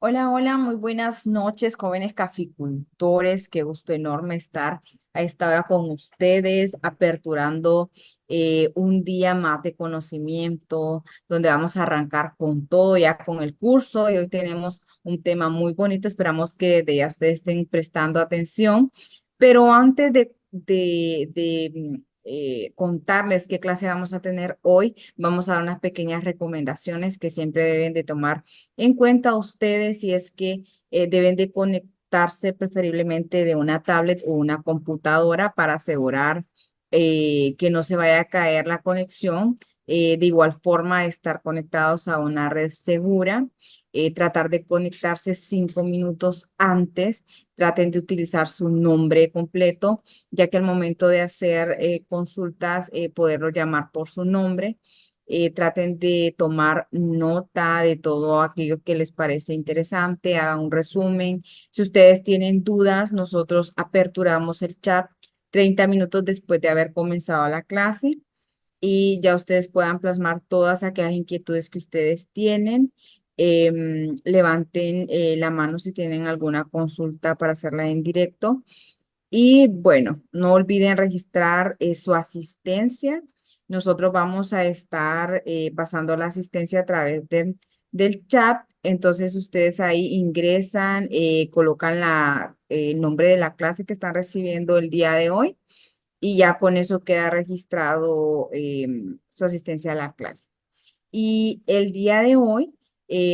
Hola, hola, muy buenas noches, jóvenes caficultores. Qué gusto enorme estar a esta hora con ustedes, aperturando un día más de conocimiento, donde vamos a arrancar con todo, ya con el curso. Y hoy tenemos un tema muy bonito. Esperamos que de ya ustedes estén prestando atención. Pero antes de contarles qué clase vamos a tener hoy, vamos a dar unas pequeñas recomendaciones que siempre deben de tomar en cuenta ustedes si es que deben de conectarse preferiblemente de una tablet o una computadora para asegurar que no se vaya a caer la conexión. De igual forma, estar conectados a una red segura, tratar de conectarse 5 minutos antes, traten de utilizar su nombre completo, ya que al momento de hacer consultas, poderlo llamar por su nombre. Traten de tomar nota de todo aquello que les parece interesante, hagan un resumen. Si ustedes tienen dudas, nosotros aperturamos el chat 30 minutos después de haber comenzado la clase y ya ustedes puedan plasmar todas aquellas inquietudes que ustedes tienen. Levanten la mano si tienen alguna consulta para hacerla en directo. Y bueno, no olviden registrar su asistencia. Nosotros vamos a estar pasando la asistencia a través del chat. Entonces ustedes ahí ingresan, colocan el nombre de la clase que están recibiendo el día de hoy y ya con eso queda registrado su asistencia a la clase. Y el día de hoy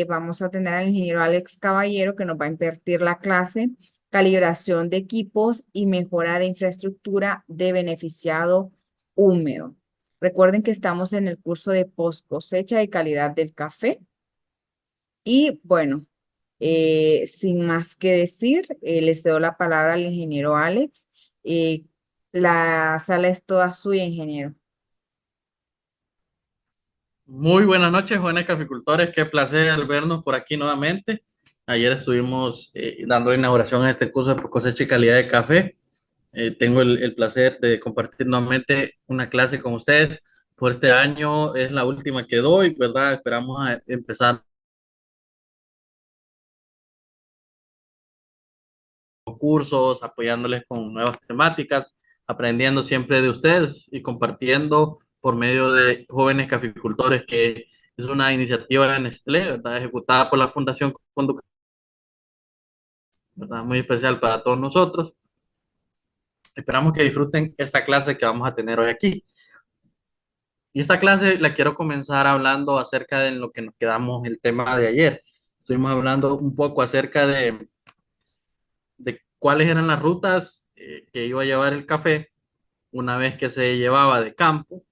vamos a tener al ingeniero Alex Caballero que nos va a impartir la clase calibración de equipos y mejora de infraestructura de beneficiado húmedo. Recuerden que estamos en el curso de post cosecha y calidad del café. Y bueno, sin más que decir, les cedo la palabra al ingeniero Alex. Eh, la sala es toda suya, ingeniero. Muy buenas noches, jóvenes caficultores. Qué placer vernos por aquí nuevamente. Ayer estuvimos dando la inauguración a este curso de cosecha y calidad de café. Tengo el placer de compartir nuevamente una clase con ustedes. Por este año es la última que doy, ¿verdad? Esperamos a empezar los cursos, apoyándoles con nuevas temáticas, aprendiendo siempre de ustedes y compartiendo por medio de jóvenes caficultores, que es una iniciativa de Nestlé, ¿verdad? Ejecutada por la Fundación Conducta, ¿verdad? Muy especial para todos nosotros. Esperamos que disfruten esta clase que vamos a tener hoy aquí. Y esta clase la quiero comenzar hablando acerca de lo que nos quedamos el tema de ayer. Estuvimos hablando un poco acerca de cuáles eran las rutas que iba a llevar el café una vez que se llevaba de campo.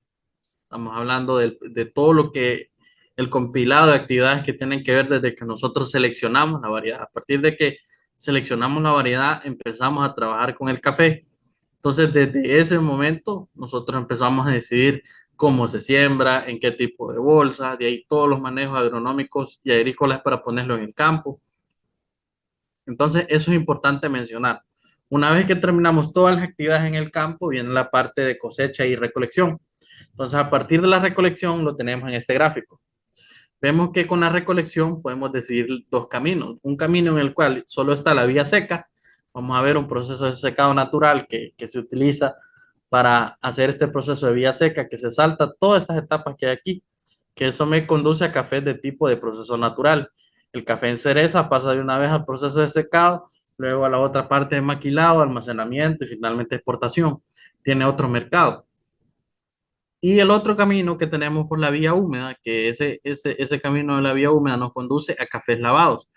Estamos hablando de todo lo que el compilado de actividades que tienen que ver desde que nosotros seleccionamos la variedad. A partir de que seleccionamos la variedad, empezamos a trabajar con el café. Entonces, desde ese momento, nosotros empezamos a decidir cómo se siembra, en qué tipo de bolsa, de ahí todos los manejos agronómicos y agrícolas para ponerlo en el campo. Entonces, eso es importante mencionar. Una vez que terminamos todas las actividades en el campo, viene la parte de cosecha y recolección. Entonces, a partir de la recolección, lo tenemos en este gráfico. Vemos que con la recolección podemos decidir dos caminos. Un camino en el cual solo está la vía seca. Vamos a ver un proceso de secado natural que se utiliza para hacer este proceso de vía seca, que se salta todas estas etapas que hay aquí, que eso me conduce a cafés de tipo de proceso natural. El café en cereza pasa de una vez al proceso de secado, luego a la otra parte de maquilado, almacenamiento y finalmente exportación. Tiene otro mercado. Y el otro camino que tenemos por la vía húmeda, que ese camino de la vía húmeda nos conduce a cafés lavados.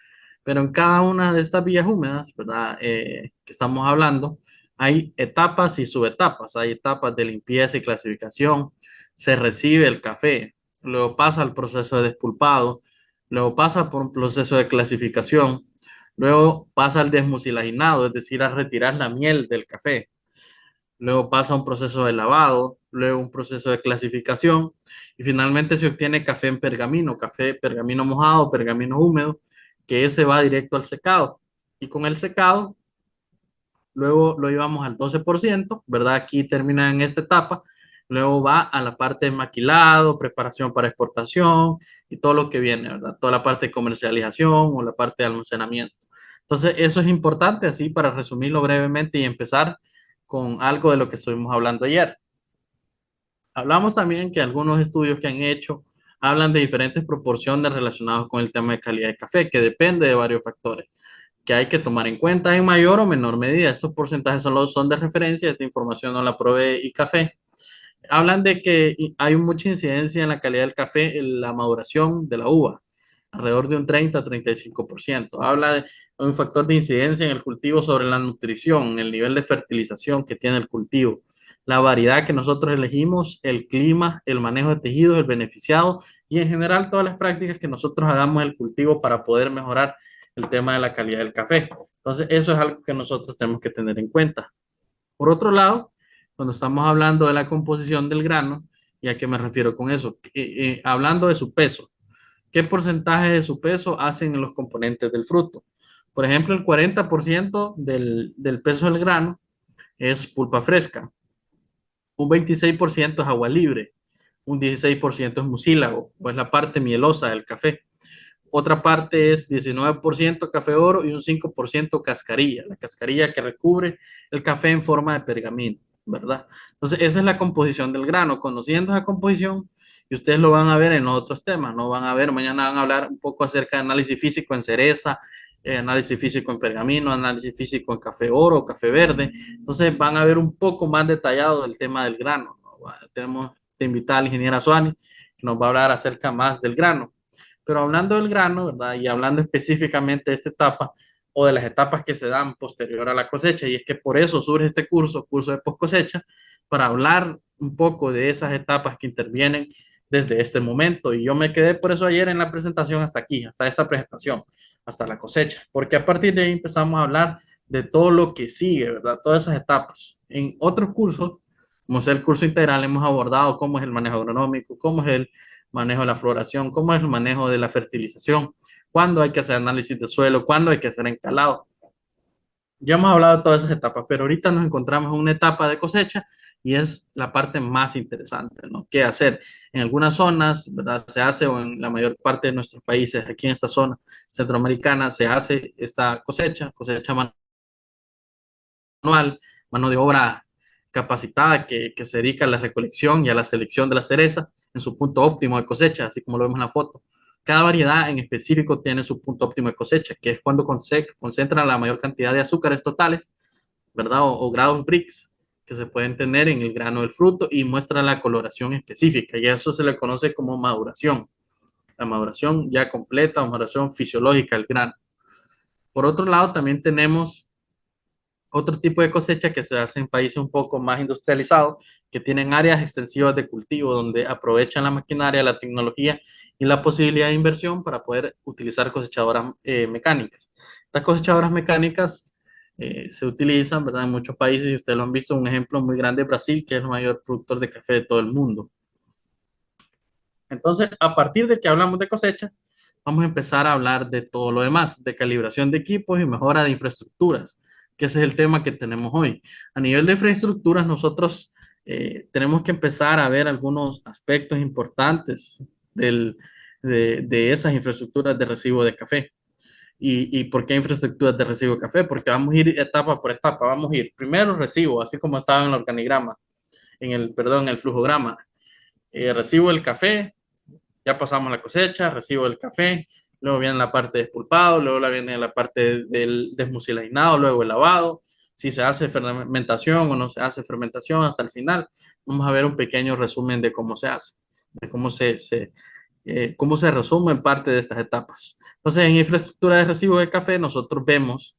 Pero en cada una de estas vías húmedas, ¿verdad? Que estamos hablando, hay etapas y subetapas. Hay etapas de limpieza y clasificación. Se recibe el café, luego pasa al proceso de despulpado, luego pasa por un proceso de clasificación, luego pasa al desmucilaginado, es decir, a retirar la miel del café. Luego pasa un proceso de lavado, luego un proceso de clasificación y finalmente se obtiene café pergamino mojado, pergamino húmedo, que ese va directo al secado. Y con el secado, luego lo llevamos al 12%, ¿verdad? Aquí termina en esta etapa. Luego va a la parte de maquilado, preparación para exportación y todo lo que viene, ¿verdad? Toda la parte de comercialización o la parte de almacenamiento. Entonces, eso es importante, así para resumirlo brevemente y empezar con algo de lo que estuvimos hablando ayer. Hablamos también que algunos estudios que han hecho hablan de diferentes proporciones relacionadas con el tema de calidad de café, que depende de varios factores que hay que tomar en cuenta en mayor o menor medida. Estos porcentajes solo son de referencia, esta información no la provee y café. Hablan de que hay mucha incidencia en la calidad del café, en la maduración de la uva, alrededor de un 30 a 35%. Habla de un factor de incidencia en el cultivo sobre la nutrición, el nivel de fertilización que tiene el cultivo, la variedad que nosotros elegimos, el clima, el manejo de tejidos, el beneficiado y en general todas las prácticas que nosotros hagamos en el cultivo para poder mejorar el tema de la calidad del café. Entonces, eso es algo que nosotros tenemos que tener en cuenta. Por otro lado, cuando estamos hablando de la composición del grano, ¿y a qué me refiero con eso? Hablando de su peso, ¿qué porcentaje de su peso hacen los componentes del fruto? Por ejemplo, el 40% del peso del grano es pulpa fresca, un 26% es agua libre, un 16% es mucílago, o es la parte mielosa del café. Otra parte es 19% café oro y un 5% cascarilla, la cascarilla que recubre el café en forma de pergamino, ¿verdad? Entonces, esa es la composición del grano. Conociendo esa composición, y ustedes lo van a ver en los otros temas, ¿no? Van a ver, mañana van a hablar un poco acerca de análisis físico en cereza, análisis físico en pergamino, análisis físico en café oro, café verde. Entonces, van a ver un poco más detallado el tema del grano, ¿no? Tenemos que invitar a la ingeniera Suani, que nos va a hablar acerca más del grano. Pero hablando del grano, ¿verdad? Y hablando específicamente de esta etapa o de las etapas que se dan posterior a la cosecha, y es que por eso surge este curso, curso de post cosecha, para hablar un poco de esas etapas que intervienen desde este momento. Y yo me quedé por eso ayer en la presentación hasta aquí, hasta esta presentación, hasta la cosecha, porque a partir de ahí empezamos a hablar de todo lo que sigue, ¿verdad? Todas esas etapas. En otros cursos, como es el curso integral, hemos abordado cómo es el manejo agronómico, cómo es el manejo de la floración, cómo es el manejo de la fertilización, cuándo hay que hacer análisis de suelo, cuándo hay que hacer encalado. Ya hemos hablado de todas esas etapas, pero ahorita nos encontramos en una etapa de cosecha y es la parte más interesante, ¿no? ¿Qué hacer? En algunas zonas, ¿verdad? Se hace, o en la mayor parte de nuestros países, aquí en esta zona centroamericana, se hace esta cosecha, cosecha manual, mano de obra capacitada que se dedica a la recolección y a la selección de la cereza en su punto óptimo de cosecha, así como lo vemos en la foto. Cada variedad en específico tiene su punto óptimo de cosecha, que es cuando concentra la mayor cantidad de azúcares totales, ¿verdad? O grados Brix que se pueden tener en el grano del fruto y muestra la coloración específica, y a eso se le conoce como maduración, la maduración ya completa o maduración fisiológica del grano. Por otro lado, también tenemos otro tipo de cosecha que se hace en países un poco más industrializados, que tienen áreas extensivas de cultivo, donde aprovechan la maquinaria, la tecnología y la posibilidad de inversión para poder utilizar cosechadoras mecánicas. Estas cosechadoras mecánicas se utilizan, ¿verdad? En muchos países, y ustedes lo han visto, un ejemplo muy grande es Brasil, que es el mayor productor de café de todo el mundo. Entonces, a partir de que hablamos de cosecha, vamos a empezar a hablar de todo lo demás, de calibración de equipos y mejora de infraestructuras, que ese es el tema que tenemos hoy. A nivel de infraestructuras, nosotros tenemos que empezar a ver algunos aspectos importantes de esas infraestructuras de recibo de café. ¿Y por qué infraestructuras de recibo de café? Porque vamos a ir etapa por etapa. Vamos a ir primero recibo, así como estaba en el organigrama, perdón, en el flujograma. Recibo el café, ya pasamos la cosecha, recibo el café, luego viene la parte de despulpado, luego viene la parte del desmucilaginado, luego el lavado, si se hace fermentación o no se hace fermentación hasta el final. Vamos a ver un pequeño resumen de cómo se hace, de cómo se resumen parte de estas etapas. Entonces, en infraestructura de recibo de café, nosotros vemos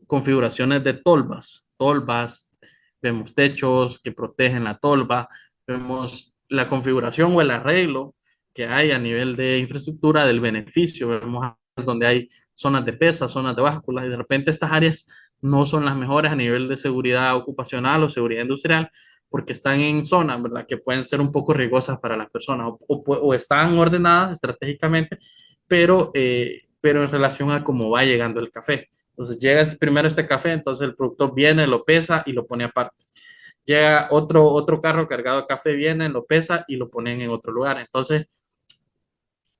configuraciones de tolvas, vemos techos que protegen la tolva, vemos la configuración o el arreglo que hay a nivel de infraestructura del beneficio. Vemos donde hay zonas de pesa, zonas de básculas, y de repente estas áreas no son las mejores a nivel de seguridad ocupacional o seguridad industrial, porque están en zonas, ¿verdad?, que pueden ser un poco riesgosas para las personas o están ordenadas estratégicamente, pero en relación a cómo va llegando el café. Entonces llega primero este café, entonces el productor viene, lo pesa y lo pone aparte. llega otro carro cargado de café, viene, lo pesa y lo ponen en otro lugar. Entonces,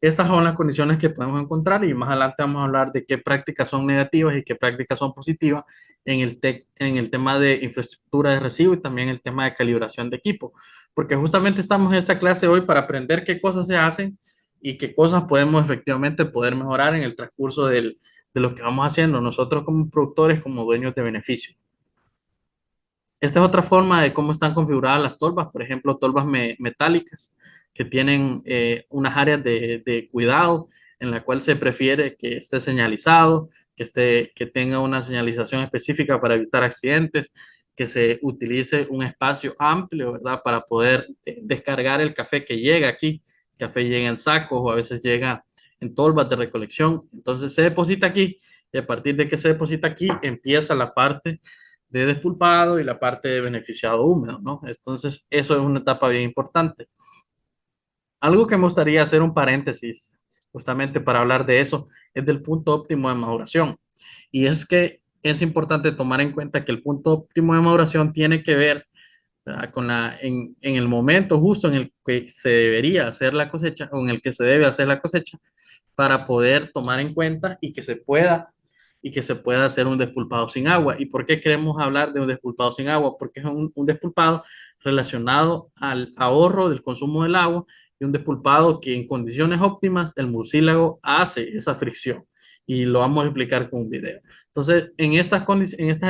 estas son las condiciones que podemos encontrar y más adelante vamos a hablar de qué prácticas son negativas y qué prácticas son positivas en el tema de infraestructura de residuo y también el tema de calibración de equipo. Porque justamente estamos en esta clase hoy para aprender qué cosas se hacen y qué cosas podemos efectivamente poder mejorar en el transcurso de lo que vamos haciendo nosotros como productores, como dueños de beneficio. Esta es otra forma de cómo están configuradas las tolvas, por ejemplo, tolvas metálicas que tienen unas áreas de cuidado en la cual se prefiere que esté señalizado, que tenga una señalización específica para evitar accidentes, que se utilice un espacio amplio, ¿verdad? Para poder descargar el café que llega aquí. El café llega en sacos o a veces llega en tolvas de recolección. Entonces se deposita aquí y a partir de que se deposita aquí empieza la parte de despulpado y la parte de beneficiado húmedo, ¿no? Entonces, eso es una etapa bien importante. Algo que me gustaría hacer un paréntesis, justamente para hablar de eso, es del punto óptimo de maduración. Y es que es importante tomar en cuenta que el punto óptimo de maduración tiene que ver, ¿verdad? En el momento justo en el que se debería hacer la cosecha o en el que se debe hacer la cosecha para poder tomar en cuenta y que se pueda hacer un despulpado sin agua. ¿Y por qué queremos hablar de un despulpado sin agua? Porque es un despulpado relacionado al ahorro del consumo del agua y un despulpado que en condiciones óptimas el murciélago hace esa fricción. Y lo vamos a explicar con un video. Entonces, en estas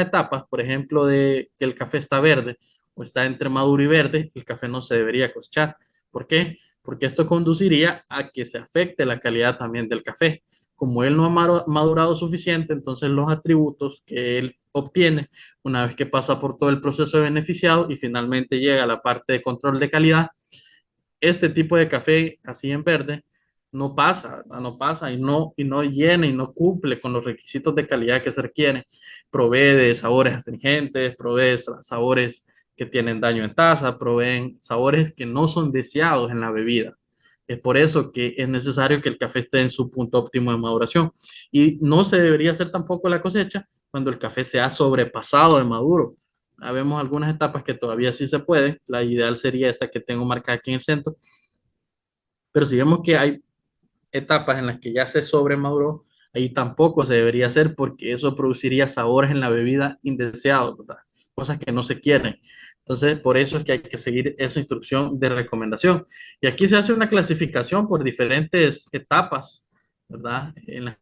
etapas, por ejemplo, de que el café está verde o está entre maduro y verde, el café no se debería cosechar. ¿Por qué? Porque esto conduciría a que se afecte la calidad también del café. Como él no ha madurado suficiente, entonces los atributos que él obtiene una vez que pasa por todo el proceso de beneficiado y finalmente llega a la parte de control de calidad, este tipo de café así en verde no pasa, ¿verdad? No pasa y no llena y no cumple con los requisitos de calidad que se requieren. Provee de sabores astringentes, provee de sabores que tienen daño en taza, proveen sabores que no son deseados en la bebida. Es por eso que es necesario que el café esté en su punto óptimo de maduración. Y no se debería hacer tampoco la cosecha cuando el café se ha sobrepasado de maduro. Vemos algunas etapas que todavía sí se puede. La ideal sería esta que tengo marcada aquí en el centro. Pero si vemos que hay etapas en las que ya se sobremaduró, ahí tampoco se debería hacer porque eso produciría sabores en la bebida indeseados, ¿verdad? Cosas que no se quieren. Entonces, por eso es que hay que seguir esa instrucción de recomendación. Y aquí se hace una clasificación por diferentes etapas, ¿verdad? En las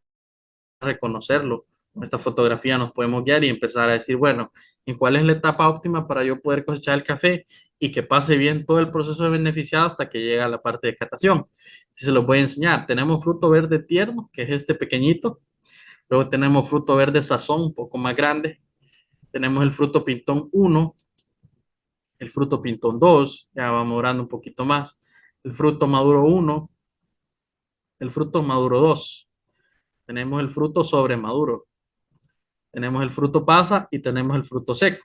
reconocerlo. Con esta fotografía nos podemos guiar y empezar a decir, bueno, ¿en cuál es la etapa óptima para yo poder cosechar el café y que pase bien todo el proceso de beneficiado hasta que llega a la parte de catación? Si se los voy a enseñar, tenemos fruto verde tierno, que es este pequeñito. Luego tenemos fruto verde sazón, un poco más grande. Tenemos el fruto pintón uno, el fruto pintón 2, ya va madurando un poquito más. El fruto maduro uno, el fruto maduro 2. Tenemos el fruto sobremaduro. Tenemos el fruto pasa y tenemos el fruto seco,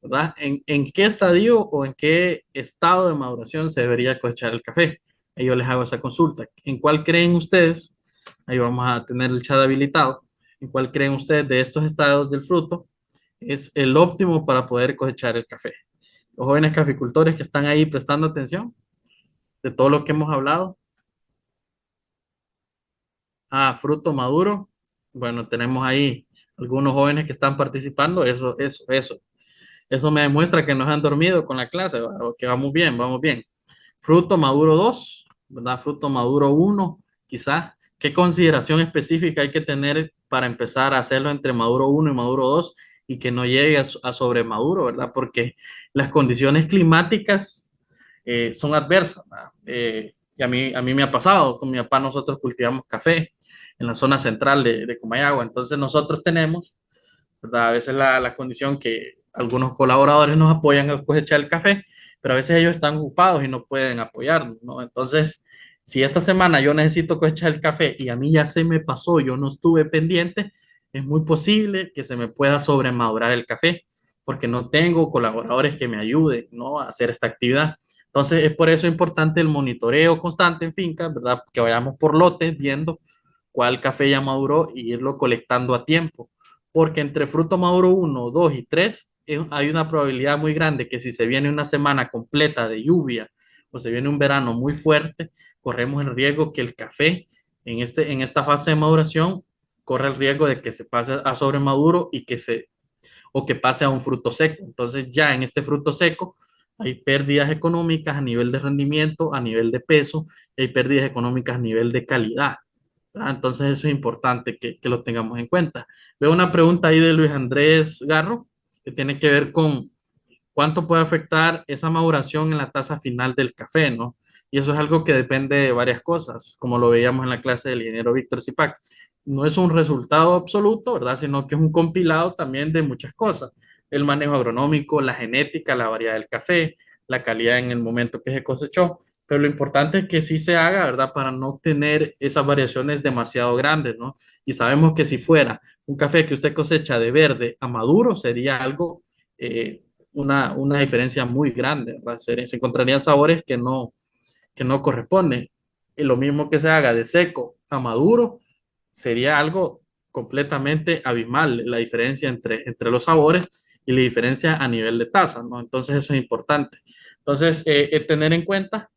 ¿verdad? En qué estadio o en qué estado de maduración se debería cosechar el café? Ahí yo les hago esa consulta. ¿En cuál creen ustedes? Ahí vamos a tener el chat habilitado. ¿En cuál creen ustedes de estos estados del fruto es el óptimo para poder cosechar el café? Los jóvenes caficultores que están ahí prestando atención de todo lo que hemos hablado. Ah, fruto maduro. Bueno, tenemos ahí algunos jóvenes que están participando. Eso. Eso me demuestra que nos han dormido con la clase, ¿verdad? O que vamos bien, vamos bien. Fruto maduro 2, ¿verdad? Fruto maduro uno, quizás. ¿Qué consideración específica hay que tener para empezar a hacerlo entre maduro uno y maduro 2 y que no llegue a sobremaduro, ¿verdad? Porque las condiciones climáticas son adversas, ¿verdad? Y a mí me ha pasado, con mi papá nosotros cultivamos café en la zona central de Comayagua, entonces nosotros tenemos, ¿verdad? A veces la condición que algunos colaboradores nos apoyan a cosechar el café, pero a veces ellos están ocupados y no pueden apoyarnos, ¿no? Entonces, si esta semana yo necesito cosechar el café y a mí ya se me pasó, yo no estuve pendiente, es muy posible que se me pueda sobremadurar el café porque no tengo colaboradores que me ayuden, ¿no? A hacer esta actividad. Entonces, es por eso importante el monitoreo constante en finca, ¿verdad? Que vayamos por lotes viendo cuál café ya maduró y irlo colectando a tiempo porque entre fruto maduro uno 2 y 3 hay una probabilidad muy grande que si se viene una semana completa de lluvia o se viene un verano muy fuerte, corremos el riesgo que el café en esta fase de maduración corre el riesgo de que se pase a sobremaduro y o que pase a un fruto seco. Entonces ya en este fruto seco hay pérdidas económicas a nivel de rendimiento, a nivel de peso, y hay pérdidas económicas a nivel de calidad. ¿Verdad? Entonces eso es importante que lo tengamos en cuenta. Veo una pregunta ahí de Luis Andrés Garro que tiene que ver con cuánto puede afectar esa maduración en la tasa final del café, ¿no? Y eso es algo que depende de varias cosas, como lo veíamos en la clase del ingeniero Víctor Zipac. No es un resultado absoluto, ¿verdad? Sino que es un compilado también de muchas cosas. El manejo agronómico, la genética, la variedad del café, la calidad en el momento que se cosechó. Pero lo importante es que sí se haga, ¿verdad? Para no tener esas variaciones demasiado grandes, ¿no? Y sabemos que si fuera un café que usted cosecha de verde a maduro, sería algo eh, una diferencia muy grande, ¿verdad? Se encontrarían sabores que no corresponden. Y lo mismo que se haga de seco a maduro, sería algo completamente abismal, la diferencia entre los sabores y la diferencia a nivel de tasa, ¿no? Entonces eso es importante. Entonces, tener en cuenta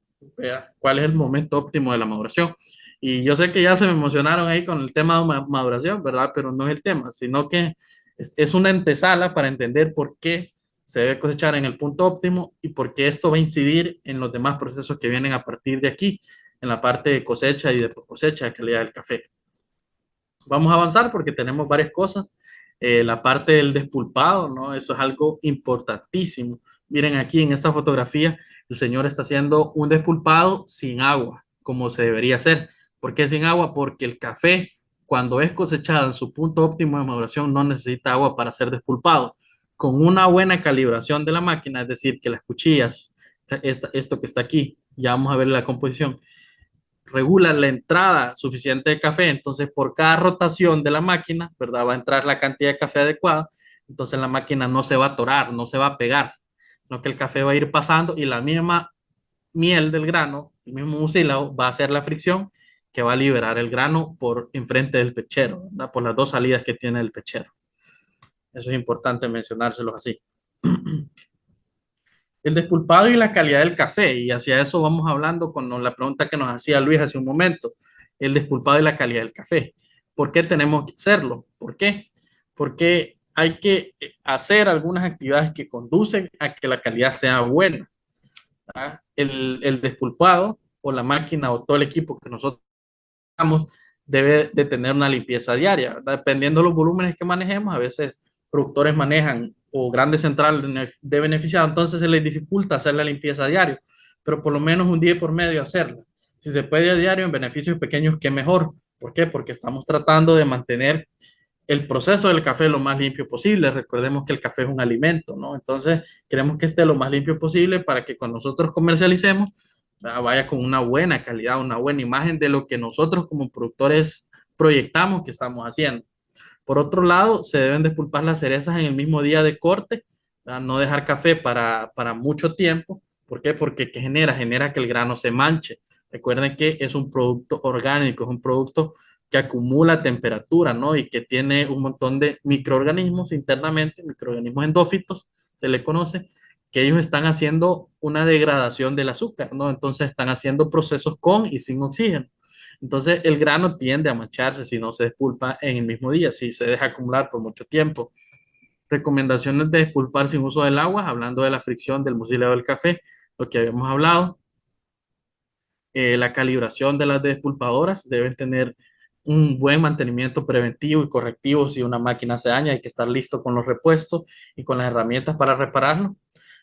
cuál es el momento óptimo de la maduración. Y yo sé que ya se me emocionaron ahí con el tema de maduración, ¿verdad? Pero no es el tema, sino que es una antesala para entender por qué se debe cosechar en el punto óptimo y por qué esto va a incidir en los demás procesos que vienen a partir de aquí, en la parte de cosecha y de cosecha de calidad del café. Vamos a avanzar porque tenemos varias cosas. La parte del despulpado, ¿no? Eso es algo importantísimo. Miren aquí en esta fotografía, el señor está haciendo un despulpado sin agua, como se debería hacer. ¿Por qué sin agua? Porque el café, cuando es cosechado en su punto óptimo de maduración, no necesita agua para ser despulpado. Con una buena calibración de la máquina, es decir, que las cuchillas, esto que está aquí, ya vamos a ver la composición, regulan la entrada suficiente de café, entonces por cada rotación de la máquina, ¿verdad? Va a entrar la cantidad de café adecuada, entonces la máquina no se va a atorar, no se va a pegar, sino que el café va a ir pasando y la misma miel del grano, el mismo mucílago, va a hacer la fricción que va a liberar el grano por enfrente del pechero, ¿verdad? Por las dos salidas que tiene el pechero. Eso es importante mencionárselos así. El despulpado y la calidad del café, y hacia eso vamos hablando con la pregunta que nos hacía Luis hace un momento, el despulpado y la calidad del café. ¿Por qué tenemos que hacerlo? ¿Por qué? Porque hay que hacer algunas actividades que conducen a que la calidad sea buena. ¿Verdad? El despulpado o la máquina o todo el equipo que nosotros debe de tener una limpieza diaria, ¿verdad? Dependiendo de los volúmenes que manejemos, a veces productores manejan o grandes centrales de beneficiados, entonces se les dificulta hacer la limpieza diario, pero por lo menos un día por medio hacerla. Si se puede a diario en beneficios pequeños, qué mejor. ¿Por qué? Porque estamos tratando de mantener el proceso del café lo más limpio posible. Recordemos que el café es un alimento, ¿no? Entonces, queremos que esté lo más limpio posible para que cuando nosotros comercialicemos, vaya con una buena calidad, una buena imagen de lo que nosotros como productores proyectamos que estamos haciendo. Por otro lado, se deben despulpar las cerezas en el mismo día de corte, ¿verdad? No dejar café para mucho tiempo. ¿Por qué? Porque ¿qué genera? Genera que el grano se manche. Recuerden que es un producto orgánico, es un producto que acumula temperatura, ¿no? Y que tiene un montón de microorganismos internamente, microorganismos endófitos, se le conoce, que ellos están haciendo una degradación del azúcar, ¿no? Entonces están haciendo procesos con y sin oxígeno. Entonces el grano tiende a mancharse si no se despulpa en el mismo día, si se deja acumular por mucho tiempo. Recomendaciones de despulpar sin uso del agua, hablando de la fricción del mucílago del café, lo que habíamos hablado. La calibración de las despulpadoras deben tener un buen mantenimiento preventivo y correctivo. Si una máquina se daña, hay que estar listo con los repuestos y con las herramientas para repararlo.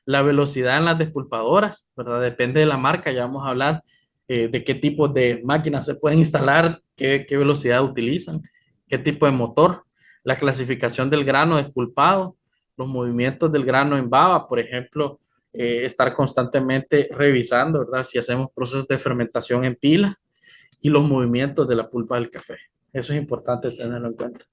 La velocidad en las despulpadoras, ¿verdad? Depende de la marca, ya vamos a hablar de qué tipo de máquinas se pueden instalar, qué velocidad utilizan, qué tipo de motor, la clasificación del grano despulpado, los movimientos del grano en baba, por ejemplo, estar constantemente revisando, ¿verdad? Si hacemos procesos de fermentación en pila y los movimientos de la pulpa del café. Eso es importante tenerlo en cuenta.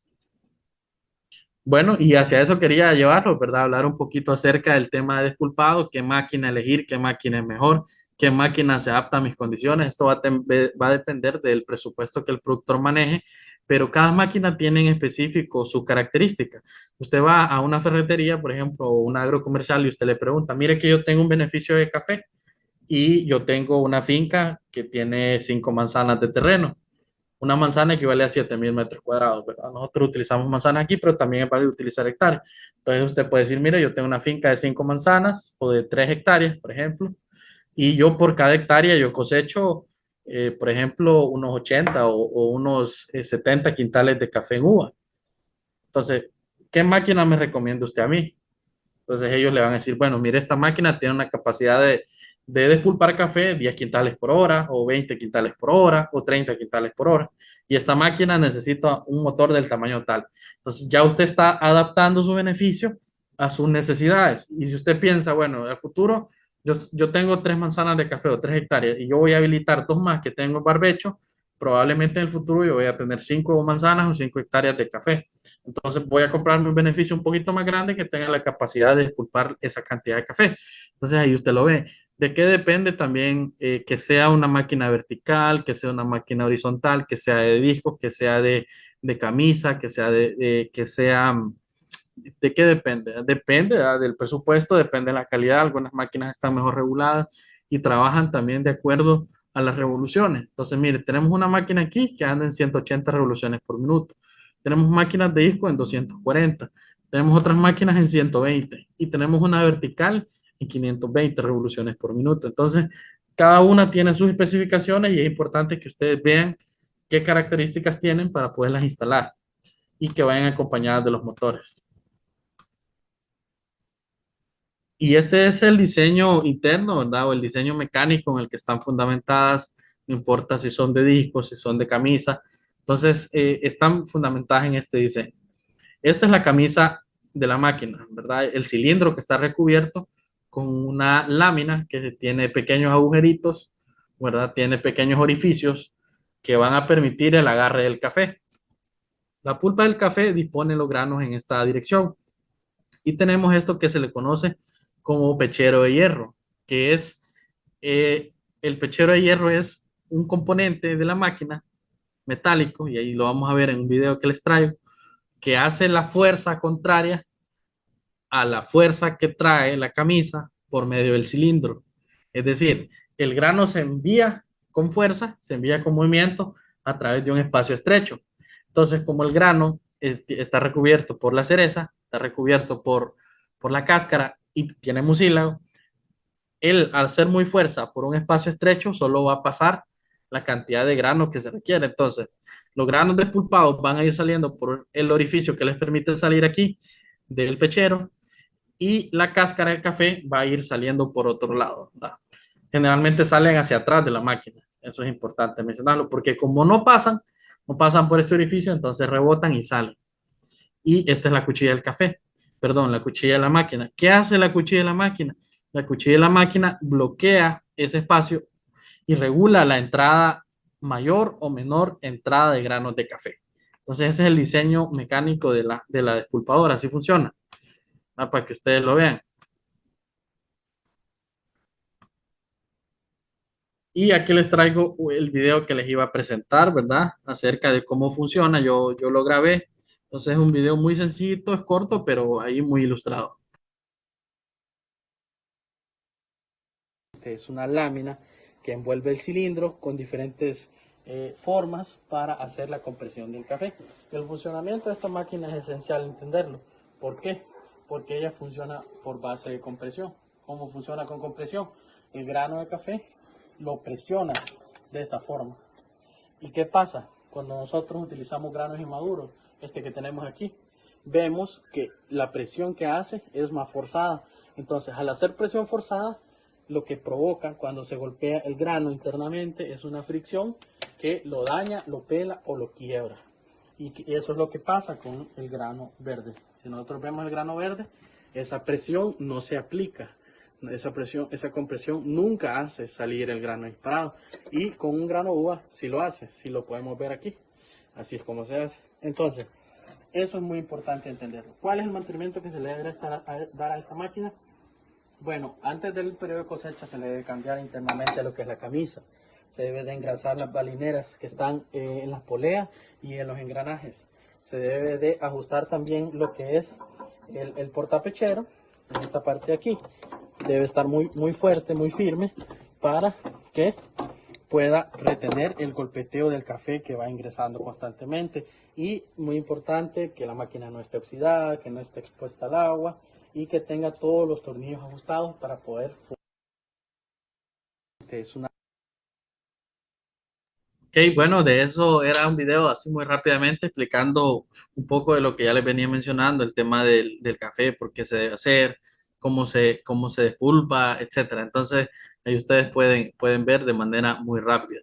Bueno, y hacia eso quería llevarlo, ¿verdad? Hablar un poquito acerca del tema de despulpado, qué máquina elegir, qué máquina es mejor, qué máquina se adapta a mis condiciones. Esto va a depender del presupuesto que el productor maneje, pero cada máquina tiene en específico su característica. Usted va a una ferretería, por ejemplo, o una agrocomercial y usted le pregunta, mire que yo tengo un beneficio de café y yo tengo una finca que tiene 5 manzanas de terreno. Una manzana equivale a 7.000 metros cuadrados, ¿verdad? Nosotros utilizamos manzanas aquí, pero también es válido utilizar hectáreas. Entonces usted puede decir, mire, yo tengo una finca de 5 manzanas o de 3 hectáreas, por ejemplo, y yo por cada hectárea yo cosecho, por ejemplo, unos 80 o unos 70 quintales de café en uva. Entonces, ¿qué máquina me recomienda usted a mí? Entonces ellos le van a decir, bueno, mire, esta máquina tiene una capacidad de despulpar café 10 quintales por hora, o 20 quintales por hora, o 30 quintales por hora. Y esta máquina necesita un motor del tamaño tal. Entonces ya usted está adaptando su beneficio a sus necesidades. Y si usted piensa, bueno, en el futuro yo tengo 3 manzanas de café o 3 hectáreas y yo voy a habilitar 2 más que tengo en barbecho, probablemente en el futuro yo voy a tener 5 manzanas o 5 hectáreas de café. Entonces voy a comprarme un beneficio un poquito más grande que tenga la capacidad de disculpar esa cantidad de café. Entonces ahí usted lo ve. ¿De qué depende también que sea una máquina vertical, que sea una máquina horizontal, que sea de discos, que sea de camisa, que sea que sea... ¿De qué depende? Depende, ¿verdad? Del presupuesto, depende de la calidad. Algunas máquinas están mejor reguladas y trabajan también de acuerdo a las revoluciones. Entonces, mire, tenemos una máquina aquí que anda en 180 revoluciones por minuto. Tenemos máquinas de disco en 240. Tenemos otras máquinas en 120 y tenemos una vertical en 520 revoluciones por minuto. Entonces, cada una tiene sus especificaciones y es importante que ustedes vean qué características tienen para poderlas instalar y que vayan acompañadas de los motores. Y este es el diseño interno, ¿verdad? O el diseño mecánico en el que están fundamentadas, no importa si son de disco, si son de camisa. Entonces, están fundamentadas en este diseño. Esta es la camisa de la máquina, ¿verdad? El cilindro que está recubierto con una lámina que tiene pequeños agujeritos, ¿verdad? Tiene pequeños orificios que van a permitir el agarre del café. La pulpa del café dispone los granos en esta dirección. Y tenemos esto que se le conoce como pechero de hierro, que es el pechero de hierro es un componente de la máquina metálico, y ahí lo vamos a ver en un video que les traigo, que hace la fuerza contraria a la fuerza que trae la camisa por medio del cilindro. Es decir, el grano se envía con fuerza, se envía con movimiento a través de un espacio estrecho. Entonces, como el grano está recubierto por la cereza, está recubierto por la cáscara y tiene mucílago, él al hacer muy fuerza por un espacio estrecho solo va a pasar la cantidad de grano que se requiere. Entonces, los granos despulpados van a ir saliendo por el orificio que les permite salir aquí del pechero y la cáscara del café va a ir saliendo por otro lado, ¿verdad? Generalmente salen hacia atrás de la máquina. Eso es importante mencionarlo, porque como no pasan por ese orificio, entonces rebotan y salen. Y esta es la cuchilla del café, perdón, la cuchilla de la máquina. ¿Qué hace la cuchilla de la máquina? La cuchilla de la máquina bloquea ese espacio y regula la entrada mayor o menor entrada de granos de café. Entonces ese es el diseño mecánico de la despulpadora, así funciona, ¿no? Para que ustedes lo vean. Y aquí les traigo el video que les iba a presentar, ¿verdad? Acerca de cómo funciona. Yo lo grabé. Entonces es un video muy sencillito, es corto, pero ahí muy ilustrado. Es una lámina que envuelve el cilindro con diferentes formas para hacer la compresión del café. El funcionamiento de esta máquina es esencial entenderlo. ¿Por qué? Porque ella funciona por base de compresión. ¿Cómo funciona con compresión? El grano de café lo presiona de esta forma. ¿Y qué pasa? Cuando nosotros utilizamos granos inmaduros, este que tenemos aquí, vemos que la presión que hace es más forzada. Entonces, al hacer presión forzada, lo que provoca cuando se golpea el grano internamente es una fricción que lo daña, lo pela o lo quiebra. Y eso es lo que pasa con el grano verde. Si nosotros vemos el grano verde, esa presión no se aplica. Esa compresión nunca hace salir el grano disparado. Y con un grano uva sí lo hace, sí lo podemos ver aquí. Así es como se hace. Entonces, eso es muy importante entenderlo. ¿Cuál es el mantenimiento que se le debe dar a esta máquina? Bueno, antes del periodo de cosecha se le debe cambiar internamente lo que es la camisa. se debe de engrasar las balineras que están en las poleas y en los engranajes. Se debe de ajustar también lo que es el portapechero en esta parte de aquí. Debe estar muy fuerte, muy firme para que pueda retener el golpeteo del café que va ingresando constantemente. Y muy importante que la máquina no esté oxidada, que no esté expuesta al agua y que tenga todos los tornillos ajustados para poder funcionar. Es una Ok, bueno, de eso era un video así muy rápidamente explicando un poco de lo que ya les venía mencionando, el tema del café, por qué se debe hacer, cómo se despulpa, etcétera. Entonces, ahí ustedes pueden ver de manera muy rápida.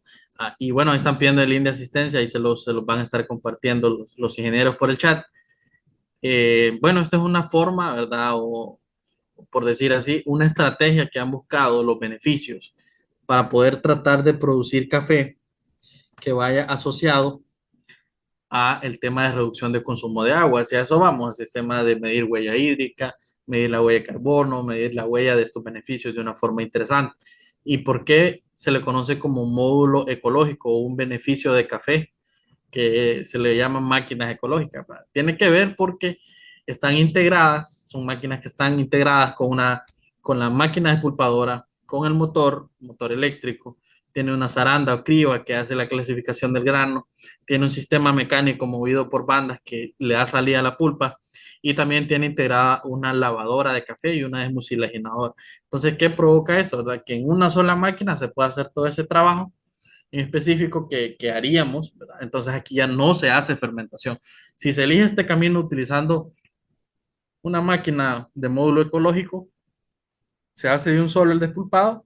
Y bueno, ahí están pidiendo el link de asistencia y se los van a estar compartiendo los ingenieros por el chat. Bueno, esto es una forma, ¿verdad? O por decir así, una estrategia que han buscado los beneficios para poder tratar de producir café que vaya asociado a el tema de reducción de consumo de agua. Hacia eso vamos, al sistema de medir huella hídrica, medir la huella de carbono, medir la huella de estos beneficios de una forma interesante. ¿Y por qué se le conoce como un módulo ecológico o un beneficio de café? Que se le llaman máquinas ecológicas. ¿Verdad? Tiene que ver porque están integradas, son máquinas que están integradas con la máquina despulpadora, con el motor eléctrico, tiene una zaranda o criba que hace la clasificación del grano, tiene un sistema mecánico movido por bandas que le da salida a la pulpa y también tiene integrada una lavadora de café y una desmucilaginadora. Entonces, ¿qué provoca eso? ¿Verdad? Que en una sola máquina se puede hacer todo ese trabajo en específico que haríamos, ¿verdad? Entonces aquí ya no se hace fermentación. Si se elige este camino utilizando una máquina de módulo ecológico, se hace de un solo el despulpado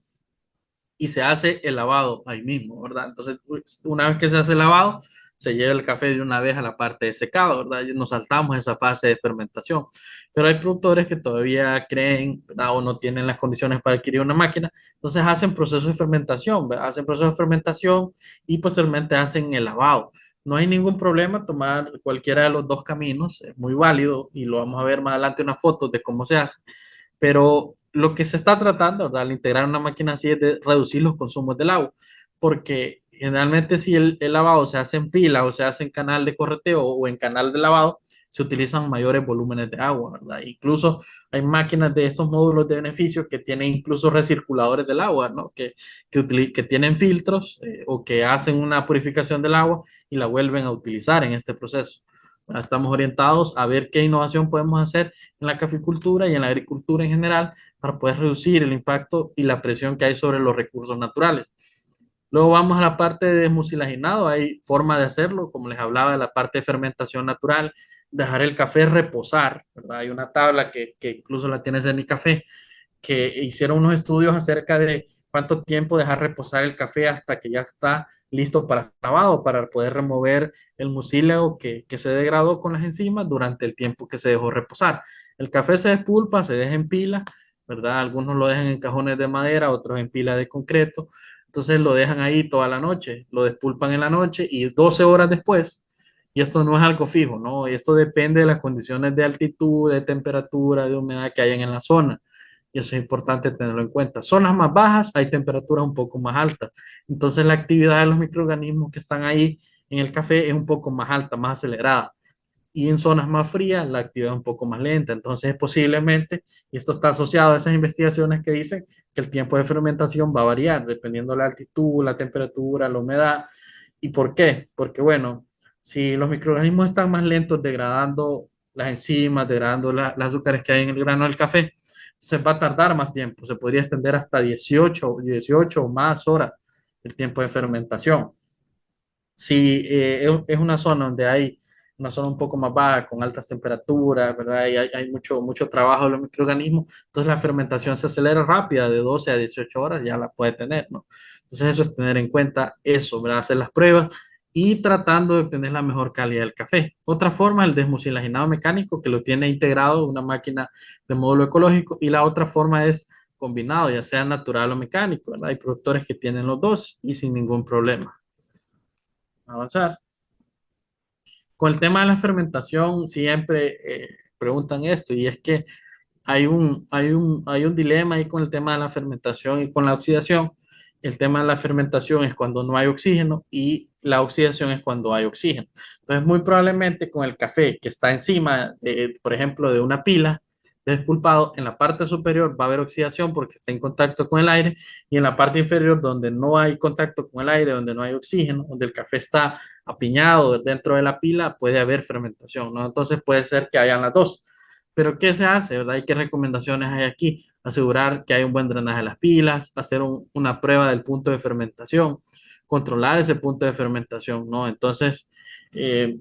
y se hace el lavado ahí mismo, ¿verdad? Entonces, una vez que se hace el lavado, se lleva el café de una vez a la parte de secado, ¿verdad? Y nos saltamos esa fase de fermentación. Pero hay productores que todavía creen, ¿verdad? O no tienen las condiciones para adquirir una máquina, entonces hacen procesos de fermentación, ¿verdad? Hacen procesos de fermentación y posteriormente hacen el lavado. No hay ningún problema tomar cualquiera de los dos caminos, es muy válido y lo vamos a ver más adelante una foto de cómo se hace, pero lo que se está tratando, ¿verdad? Al integrar una máquina así es de reducir los consumos del agua, porque generalmente si el lavado se hace en pila o se hace en canal de correteo o en canal de lavado, se utilizan mayores volúmenes de agua, ¿verdad? Incluso hay máquinas de estos módulos de beneficio que tienen incluso recirculadores del agua, ¿no? Que tienen filtros o que hacen una purificación del agua y la vuelven a utilizar en este proceso. Estamos orientados a ver qué innovación podemos hacer en la caficultura y en la agricultura en general para poder reducir el impacto y la presión que hay sobre los recursos naturales. Luego vamos a la parte de desmucilaginado. Hay forma de hacerlo, como les hablaba, de la parte de fermentación natural, dejar el café reposar, ¿verdad? Hay una tabla que incluso la tienes en mi café, que hicieron unos estudios acerca de cuánto tiempo dejar reposar el café hasta que ya está listo para lavado, para poder remover el mucílago que se degradó con las enzimas durante el tiempo que se dejó reposar. El café se despulpa, se deja en pila, ¿verdad? Algunos lo dejan en cajones de madera, otros en pila de concreto. Entonces lo dejan ahí toda la noche, lo despulpan en la noche y 12 horas después, y esto no es algo fijo, ¿no? Esto depende de las condiciones de altitud, de temperatura, de humedad que hayan en la zona. Y eso es importante tenerlo en cuenta. Zonas más bajas hay temperaturas un poco más altas. Entonces la actividad de los microorganismos que están ahí en el café es un poco más alta, más acelerada. Y en zonas más frías la actividad es un poco más lenta. Entonces posiblemente, y esto está asociado a esas investigaciones que dicen que el tiempo de fermentación va a variar dependiendo de la altitud, la temperatura, la humedad. ¿Y por qué? Porque bueno, si los microorganismos están más lentos degradando las enzimas, degradando las azúcares que hay en el grano del café, se va a tardar más tiempo, se podría extender hasta 18 o más horas el tiempo de fermentación. Si es una zona donde hay una zona un poco más baja, con altas temperaturas, ¿verdad? Y hay mucho trabajo de los microorganismos, entonces la fermentación se acelera rápida, de 12 a 18 horas ya la puede tener, ¿no? Entonces eso es tener en cuenta eso, ¿verdad? Hacer las pruebas y tratando de obtener la mejor calidad del café. Otra forma, el desmucilaginado mecánico, que lo tiene integrado una máquina de módulo ecológico, y la otra forma es combinado, ya sea natural o mecánico, ¿verdad? Hay productores que tienen los dos y sin ningún problema. Avanzar. Con el tema de la fermentación, siempre preguntan esto, y es que hay un dilema ahí con el tema de la fermentación y con la oxidación, el tema de la fermentación es cuando no hay oxígeno y la oxidación es cuando hay oxígeno. Entonces, muy probablemente con el café que está encima, por ejemplo, de una pila de despulpado, en la parte superior va a haber oxidación porque está en contacto con el aire y en la parte inferior donde no hay contacto con el aire, donde no hay oxígeno, donde el café está apiñado dentro de la pila, puede haber fermentación, ¿no? Entonces puede ser que hayan las dos. Pero ¿qué se hace, verdad? ¿Y qué recomendaciones hay aquí? Asegurar que hay un buen drenaje de las pilas, hacer una prueba del punto de fermentación, controlar ese punto de fermentación, ¿no? Entonces,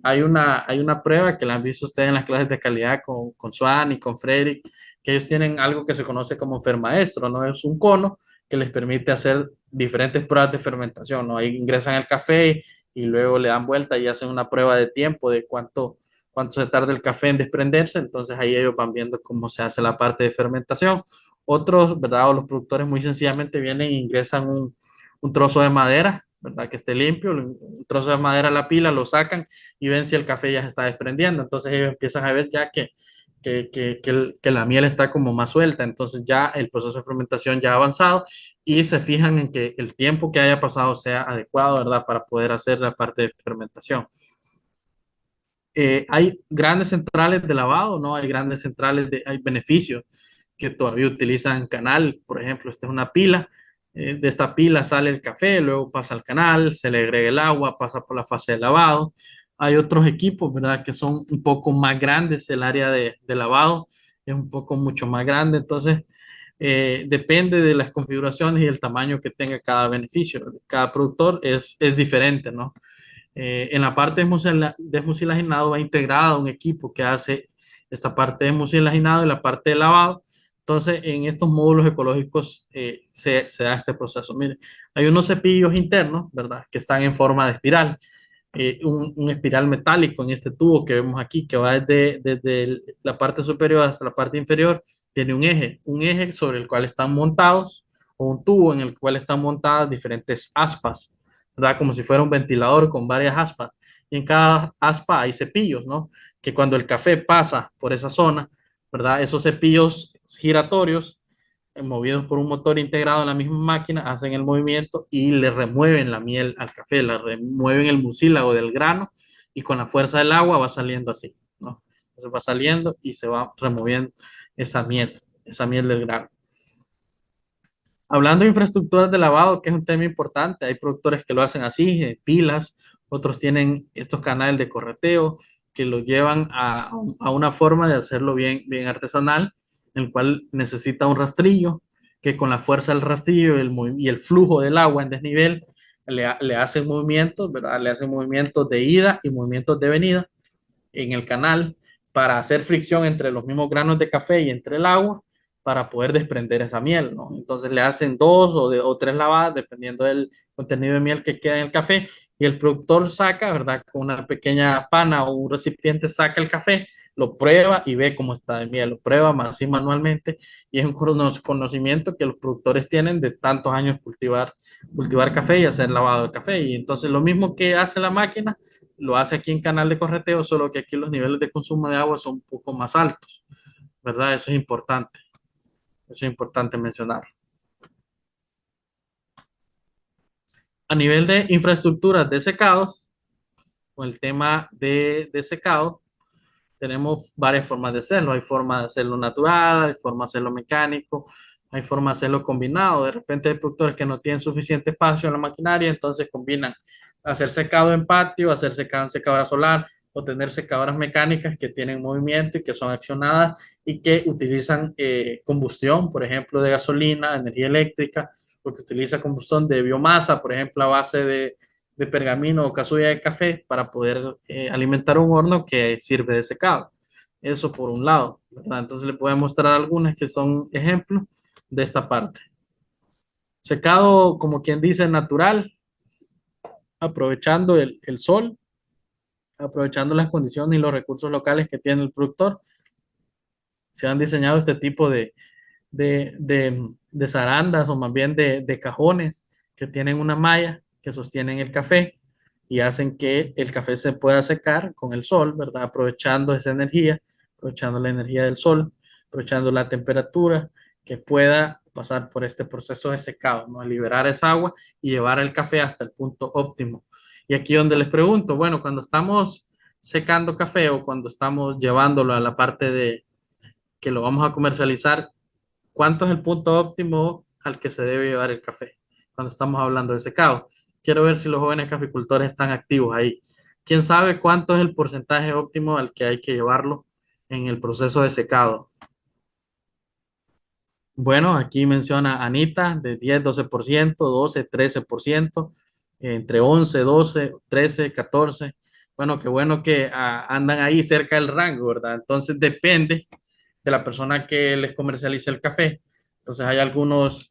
hay una prueba que la han visto ustedes en las clases de calidad con Swan y con Frederick, que ellos tienen algo que se conoce como Fermaestro, ¿no? Es un cono que les permite hacer diferentes pruebas de fermentación, ¿no? Ahí ingresan el café y luego le dan vuelta y hacen una prueba de tiempo de cuánto se tarda el café en desprenderse, entonces ahí ellos van viendo cómo se hace la parte de fermentación. Otros, ¿verdad? O los productores muy sencillamente vienen e ingresan un trozo de madera, ¿verdad? Que esté limpio, un trozo de madera a la pila, lo sacan y ven si el café ya se está desprendiendo. Entonces ellos empiezan a ver ya que la miel está como más suelta, entonces ya el proceso de fermentación ya ha avanzado y se fijan en que el tiempo que haya pasado sea adecuado, ¿verdad? Para poder hacer la parte de fermentación. Hay grandes centrales de lavado, ¿no? Hay grandes centrales hay beneficios que todavía utilizan canal. Por ejemplo, esta es una pila. De esta pila sale el café, luego pasa al canal, se le agrega el agua, pasa por la fase de lavado. Hay otros equipos, ¿verdad? Que son un poco más grandes. El área de lavado es un poco mucho más grande. Entonces, depende de las configuraciones y el tamaño que tenga cada beneficio. Cada productor es diferente, ¿no? En la parte de mucilaginado va integrada un equipo que hace esta parte de mucilaginado y la parte de lavado. Entonces, en estos módulos ecológicos se da este proceso. Mire, hay unos cepillos internos, ¿verdad? Que están en forma de espiral. Un espiral metálico en este tubo que vemos aquí, que va desde la parte superior hasta la parte inferior, tiene un eje sobre el cual están montados, o un tubo en el cual están montadas diferentes aspas, ¿verdad? Como si fuera un ventilador con varias aspas. Y en cada aspa hay cepillos, ¿no? Que cuando el café pasa por esa zona, ¿verdad? Esos cepillos giratorios, movidos por un motor integrado en la misma máquina, hacen el movimiento y le remueven la miel al café, le remueven el mucílago del grano y con la fuerza del agua va saliendo así, ¿no? Entonces va saliendo y se va removiendo esa miel del grano. Hablando de infraestructuras de lavado, que es un tema importante, hay productores que lo hacen así, pilas, otros tienen estos canales de correteo que lo llevan a una forma de hacerlo bien, bien artesanal, en el cual necesita un rastrillo que con la fuerza del rastrillo y el flujo del agua en desnivel le hacen movimientos, ¿verdad? Le hacen movimientos de ida y movimientos de venida en el canal para hacer fricción entre los mismos granos de café y entre el agua para poder desprender esa miel, ¿no? Entonces le hacen dos o tres lavadas dependiendo del contenido de miel que queda en el café y el productor saca, ¿verdad? Con una pequeña pana o un recipiente saca el café, lo prueba y ve cómo está de miel, lo prueba así manualmente y es un conocimiento que los productores tienen de tantos años cultivar café y hacer lavado de café. Y entonces lo mismo que hace la máquina, lo hace aquí en canal de correteo, solo que aquí los niveles de consumo de agua son un poco más altos, ¿verdad? Eso es importante mencionar. A nivel de infraestructuras de secado, con el tema de secado, tenemos varias formas de hacerlo. Hay formas de hacerlo natural, hay formas de hacerlo mecánico, hay formas de hacerlo combinado. De repente hay productores que no tienen suficiente espacio en la maquinaria, entonces combinan hacer secado en patio, hacer secado en secadora solar o tener secadoras mecánicas que tienen movimiento y que son accionadas y que utilizan combustión, por ejemplo, de gasolina, energía eléctrica, o que utiliza combustión de biomasa, por ejemplo, a base de pergamino o casulla de café para poder alimentar un horno que sirve de secado. Eso por un lado, ¿verdad? Entonces le puedo mostrar algunas que son ejemplos de esta parte. Secado, como quien dice, natural, aprovechando el sol, aprovechando las condiciones y los recursos locales que tiene el productor. Se han diseñado este tipo de zarandas o más bien de cajones que tienen una malla que sostienen el café y hacen que el café se pueda secar con el sol, ¿verdad? Aprovechando esa energía, aprovechando la energía del sol, aprovechando la temperatura, que pueda pasar por este proceso de secado, ¿no? Liberar esa agua y llevar el café hasta el punto óptimo. Y aquí donde les pregunto, bueno, cuando estamos secando café o cuando estamos llevándolo a la parte de que lo vamos a comercializar, ¿cuánto es el punto óptimo al que se debe llevar el café cuando estamos hablando de secado? Quiero ver si los jóvenes caficultores están activos ahí. ¿Quién sabe cuánto es el porcentaje óptimo al que hay que llevarlo en el proceso de secado? Bueno, aquí menciona Anita de 10, 12%, 12, 13%, entre 11, 12, 13, 14. Bueno, qué bueno que andan ahí cerca del rango, ¿verdad? Entonces depende de la persona que les comercializa el café. Entonces hay algunos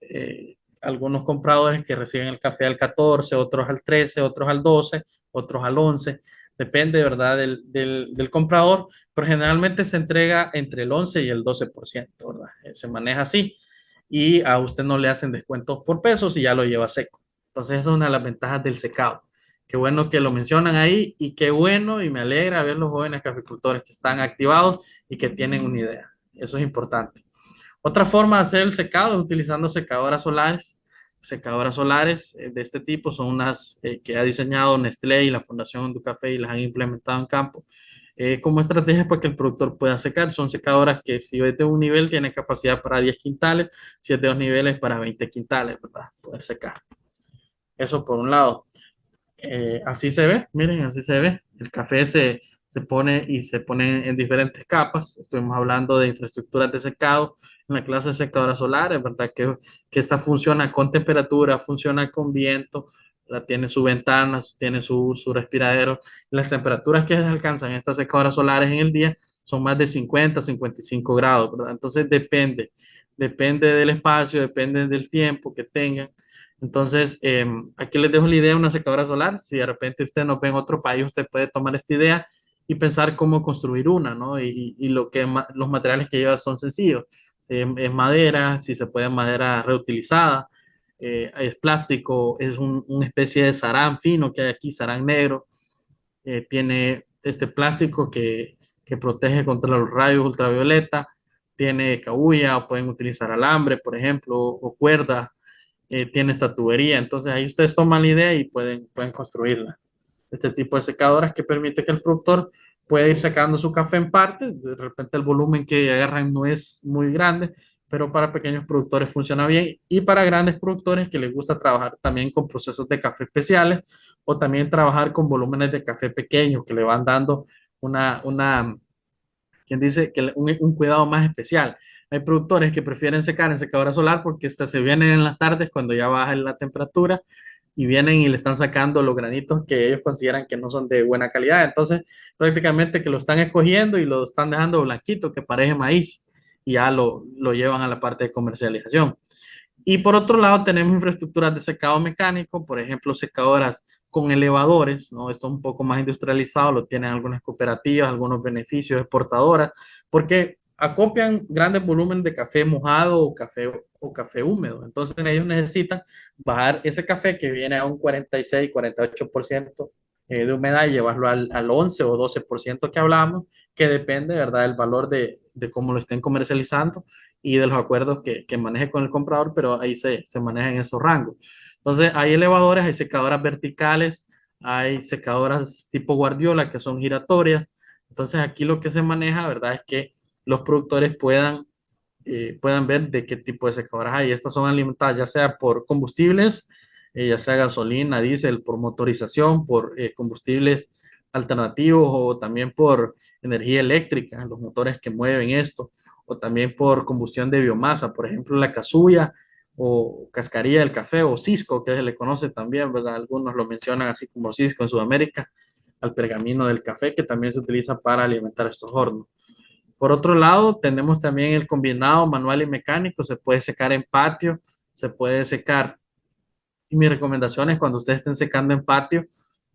compradores que reciben el café al 14, otros al 13, otros al 12, otros al 11. Depende, ¿verdad? Del comprador, pero generalmente se entrega entre el 11 y el 12%, ¿verdad? Se maneja así y a usted no le hacen descuentos por pesos y ya lo lleva seco. Entonces esa es una de las ventajas del secado. Qué bueno que lo mencionan ahí y qué bueno y me alegra ver los jóvenes caficultores que están activados y que tienen una idea. Eso es importante. Otra forma de hacer el secado es utilizando secadoras solares. Secadoras solares de este tipo son unas que ha diseñado Nestlé y la Fundación Café y las han implementado en campo como estrategia para que el productor pueda secar. Son secadoras que si es de un nivel tiene capacidad para 10 quintales, si es de dos niveles para 20 quintales, ¿verdad? Poder secar. Eso por un lado. Así se ve, miren, así se ve. El café se pone y se pone en diferentes capas. Estuvimos hablando de infraestructuras de secado en la clase de secadoras solares, ¿verdad? Que esta funciona con temperatura, funciona con viento, tiene su ventana, tiene su respiradero. Las temperaturas que se alcanzan en estas secadoras solares en el día son más de 50, 55 grados, ¿verdad? Entonces depende del espacio, depende del tiempo que tengan. Entonces, aquí les dejo la idea de una secadora solar. Si de repente usted nos ve en otro país, usted puede tomar esta idea y pensar cómo construir una, ¿no? Y los materiales que lleva son sencillos. Es madera, si se puede, madera reutilizada, es plástico, es una especie de sarán fino que hay aquí, sarán negro. Tiene este plástico que protege contra los rayos ultravioleta, tiene cabuya, o pueden utilizar alambre, por ejemplo, o cuerda, tiene esta tubería. Entonces ahí ustedes toman la idea y pueden construirla. Este tipo de secadoras que permite que el productor pueda ir sacando su café en partes. De repente el volumen que agarran no es muy grande, pero para pequeños productores funciona bien y para grandes productores que les gusta trabajar también con procesos de café especiales o también trabajar con volúmenes de café pequeños que le van dando una quien dice que un cuidado más especial. Hay productores que prefieren secar en secadora solar porque estas se vienen en las tardes cuando ya baja la temperatura y vienen y le están sacando los granitos que ellos consideran que no son de buena calidad. Entonces, prácticamente que lo están escogiendo y lo están dejando blanquito, que parece maíz, y ya lo llevan a la parte de comercialización. Y por otro lado, tenemos infraestructuras de secado mecánico, por ejemplo, secadoras con elevadores, ¿no? Esto es un poco más industrializado, lo tienen algunas cooperativas, algunos beneficios exportadoras, porque acopian grandes volúmenes de café mojado o café húmedo. Entonces ellos necesitan bajar ese café que viene a un 46, 48% de humedad y llevarlo al 11 o 12% que hablamos, que depende, ¿verdad?, del valor de cómo lo estén comercializando y de los acuerdos que maneje con el comprador, pero ahí se maneja en esos rangos. Entonces, hay elevadores, hay secadoras verticales, hay secadoras tipo Guardiola que son giratorias. Entonces, aquí lo que se maneja, ¿verdad? Es que los productores puedan ver de qué tipo de secadoras hay. Estas son alimentadas ya sea por combustibles, ya sea gasolina, diésel, por motorización, por combustibles alternativos o también por energía eléctrica, los motores que mueven esto, o también por combustión de biomasa, por ejemplo, la casulla o cascarilla del café o cisco, que se le conoce también, ¿verdad? Algunos lo mencionan así como cisco en Sudamérica, al pergamino del café, que también se utiliza para alimentar estos hornos. Por otro lado, tenemos también el combinado manual y mecánico, se puede secar en patio, se puede secar. Y mi recomendación es cuando ustedes estén secando en patio,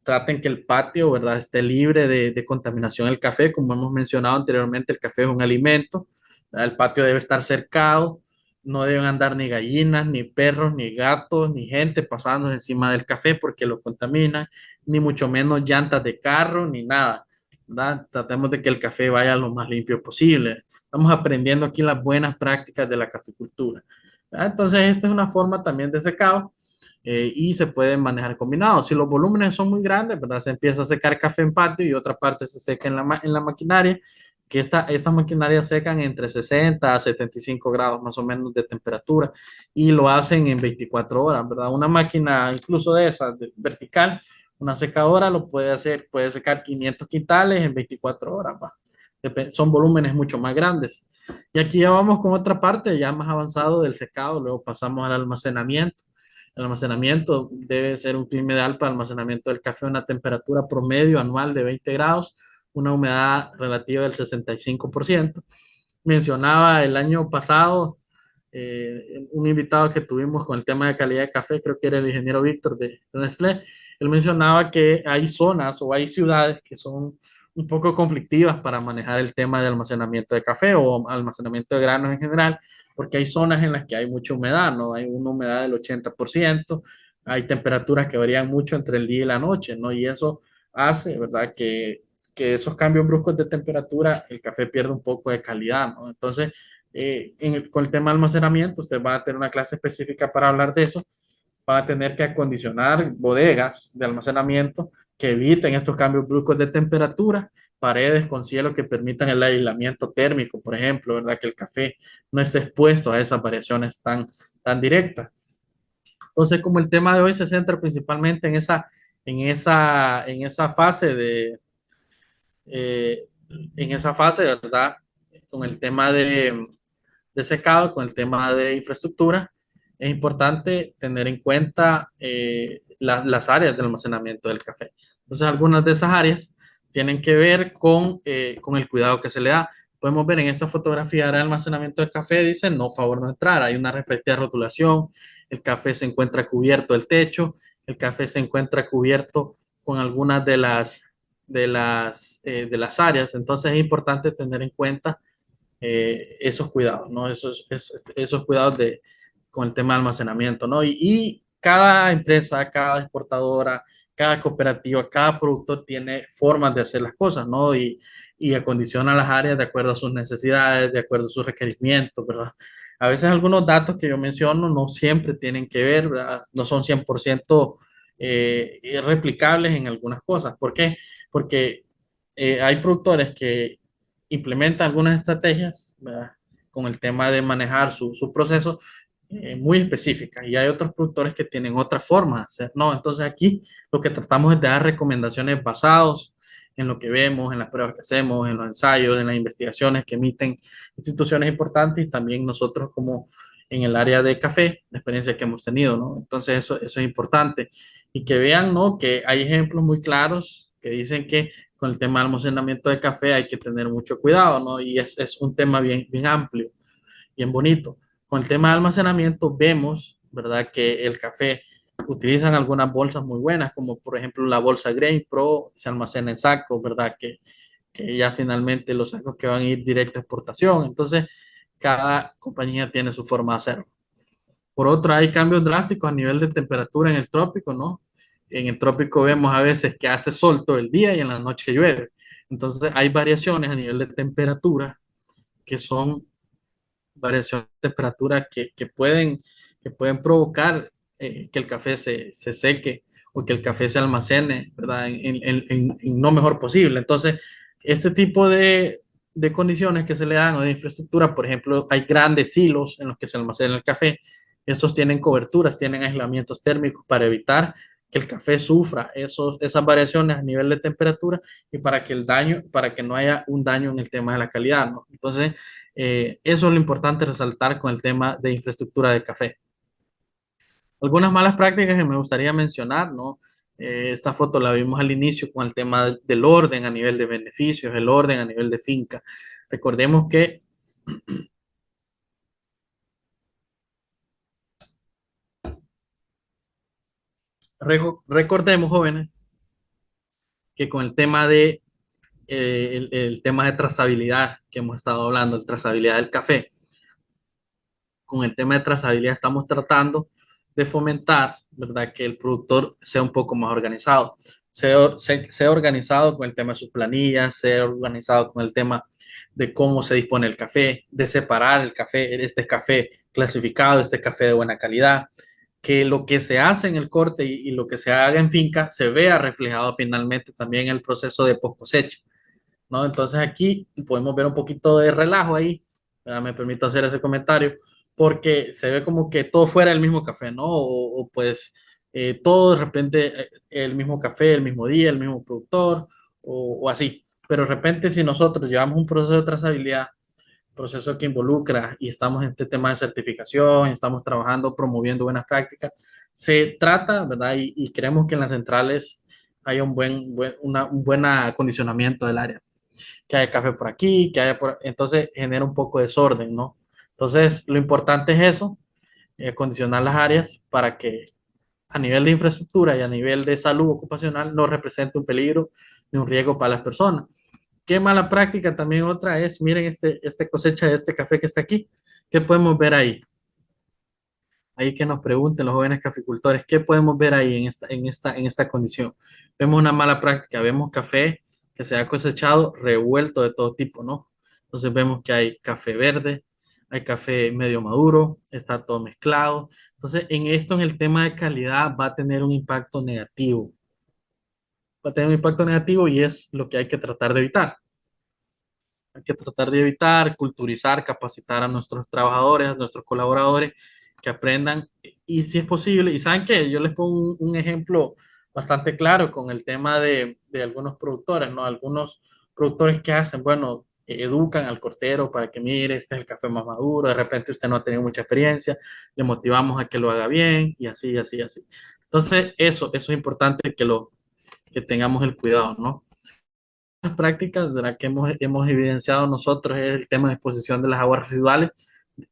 traten que el patio, ¿verdad?, esté libre de contaminación del café. Como hemos mencionado anteriormente, el café es un alimento, ¿verdad? El patio debe estar cercado, no deben andar ni gallinas, ni perros, ni gatos, ni gente pasando encima del café porque lo contaminan, ni mucho menos llantas de carro, ni nada, ¿verdad? Tratemos de que el café vaya lo más limpio posible. Estamos aprendiendo aquí las buenas prácticas de la caficultura. Entonces, esta es una forma también de secado y se pueden manejar combinados. Si los volúmenes son muy grandes, ¿verdad? Se empieza a secar café en patio y otra parte se seca en en la maquinaria, que estas maquinarias secan entre 60 a 75 grados más o menos de temperatura y lo hacen en 24 horas, ¿verdad? Una máquina incluso de esa, vertical, una secadora lo puede hacer, puede secar 500 quintales en 24 horas, ¿va? Son volúmenes mucho más grandes. Y aquí ya vamos con otra parte, ya más avanzado del secado, luego pasamos al almacenamiento. El almacenamiento debe ser un clima ideal para almacenamiento del café a una temperatura promedio anual de 20 grados, una humedad relativa del 65%. Mencionaba el año pasado un invitado que tuvimos con el tema de calidad de café, creo que era el ingeniero Víctor de Nestlé. Él mencionaba que hay zonas o hay ciudades que son un poco conflictivas para manejar el tema de almacenamiento de café o almacenamiento de granos en general, porque hay zonas en las que hay mucha humedad, ¿no? Hay una humedad del 80%, hay temperaturas que varían mucho entre el día y la noche, ¿no? Y eso hace, ¿verdad? Que esos cambios bruscos de temperatura, el café pierde un poco de calidad, ¿no? Entonces, con el tema de almacenamiento, usted va a tener una clase específica para hablar de eso, va a tener que acondicionar bodegas de almacenamiento que eviten estos cambios bruscos de temperatura, paredes con cielo que permitan el aislamiento térmico, por ejemplo, ¿verdad? Que el café no esté expuesto a esas variaciones tan directas. Entonces, como el tema de hoy se centra principalmente en esa fase eh, en esa fase, ¿verdad? Con el tema de secado, con el tema de infraestructura, es importante tener en cuenta las áreas de almacenamiento del café. Entonces, algunas de esas áreas tienen que ver con el cuidado que se le da. Podemos ver en esta fotografía de almacenamiento del café, dice no, favor no entrar. Hay una respectiva rotulación, el café se encuentra cubierto el techo, el café se encuentra cubierto con algunas de las áreas. Entonces, es importante tener en cuenta esos cuidados, ¿no? Esos cuidados con el tema de almacenamiento, ¿no? Y cada empresa, cada exportadora, cada cooperativa, cada productor tiene formas de hacer las cosas, ¿no? Y acondiciona las áreas de acuerdo a sus necesidades, de acuerdo a sus requerimientos, ¿verdad? A veces algunos datos que yo menciono no siempre tienen que ver, ¿verdad? No son 100% replicables en algunas cosas. ¿Por qué? Porque hay productores que implementa algunas estrategias, ¿verdad? Con el tema de manejar su proceso muy específicas y hay otros productores que tienen otra forma de hacer, ¿no? Entonces aquí lo que tratamos es de dar recomendaciones basados en lo que vemos, en las pruebas que hacemos, en los ensayos, en las investigaciones que emiten instituciones importantes y también nosotros como en el área de café, la experiencia que hemos tenido, ¿no? Entonces eso es importante y que vean, ¿no? Que hay ejemplos muy claros que dicen que con el tema de almacenamiento de café hay que tener mucho cuidado, ¿no? Y es un tema bien amplio, bien bonito. Con el tema de almacenamiento vemos, ¿verdad? Que el café utilizan algunas bolsas muy buenas, como por ejemplo la bolsa Grain Pro, se almacena en sacos, ¿verdad? Que ya finalmente los sacos que van a ir directo a exportación. Entonces, cada compañía tiene su forma de hacerlo. Por otro, hay cambios drásticos a nivel de temperatura en el trópico, ¿no? En el trópico vemos a veces que hace sol todo el día y en la noche llueve. Entonces, hay variaciones a nivel de temperatura que son variaciones de temperatura que pueden provocar que el café se seque o que el café se almacene, ¿verdad? En no mejor posible. Entonces, este tipo de condiciones que se le dan o de infraestructura, por ejemplo, hay grandes silos en los que se almacena el café. Estos tienen coberturas, tienen aislamientos térmicos para evitar que el café sufra esas variaciones a nivel de temperatura y para que no haya un daño en el tema de la calidad, ¿no? Entonces, eso es lo importante resaltar con el tema de infraestructura de café. Algunas malas prácticas que me gustaría mencionar, ¿no? Esta foto la vimos al inicio con el tema del orden a nivel de beneficios, el orden a nivel de finca. Recordemos que, recordemos, jóvenes, que con el tema el tema de trazabilidad que hemos estado hablando, el trazabilidad del café, con el tema de trazabilidad estamos tratando de fomentar, ¿verdad? Que el productor sea un poco más organizado. sea organizado con el tema de sus planillas, sea organizado con el tema de cómo se dispone el café, de separar el café, este café clasificado, este café de buena calidad, que lo que se hace en el corte y lo que se haga en finca se vea reflejado finalmente también en el proceso de post cosecha, ¿no? Entonces aquí podemos ver un poquito de relajo ahí, ¿verdad? Me permito hacer ese comentario, porque se ve como que todo fuera el mismo café, ¿no? O pues todo de repente el mismo café, el mismo día, el mismo productor, o así. Pero de repente si nosotros llevamos un proceso de trazabilidad, proceso que involucra y estamos en este tema de certificación, estamos trabajando, promoviendo buenas prácticas, se trata, ¿verdad? Y creemos que en las centrales hay un buen acondicionamiento del área, que haya café por aquí, que haya por... Entonces genera un poco de desorden, ¿no? Entonces, lo importante es eso, acondicionar las áreas para que a nivel de infraestructura y a nivel de salud ocupacional no represente un peligro ni un riesgo para las personas. Qué mala práctica también otra es, miren este cosecha de este café que está aquí, ¿qué podemos ver ahí? Ahí que nos pregunten los jóvenes caficultores, ¿qué podemos ver ahí en esta condición? Vemos una mala práctica, vemos café que se ha cosechado revuelto de todo tipo, ¿no? Entonces vemos que hay café verde, hay café medio maduro, está todo mezclado. Entonces, en el tema de calidad va a tener un impacto negativo. Va a tener un impacto negativo y es lo que hay que tratar de evitar. Hay que tratar de evitar, culturizar, capacitar a nuestros trabajadores, a nuestros colaboradores, que aprendan y si es posible, y saben que yo les pongo un ejemplo bastante claro con el tema de algunos productores, ¿no? Algunos productores que hacen, bueno, educan al cortero para que mire, este es el café más maduro, de repente usted no ha tenido mucha experiencia, le motivamos a que lo haga bien y así, así, así. Entonces, eso es importante que tengamos el cuidado, ¿no? Las prácticas, ¿verdad? Que hemos evidenciado nosotros es el tema de exposición de las aguas residuales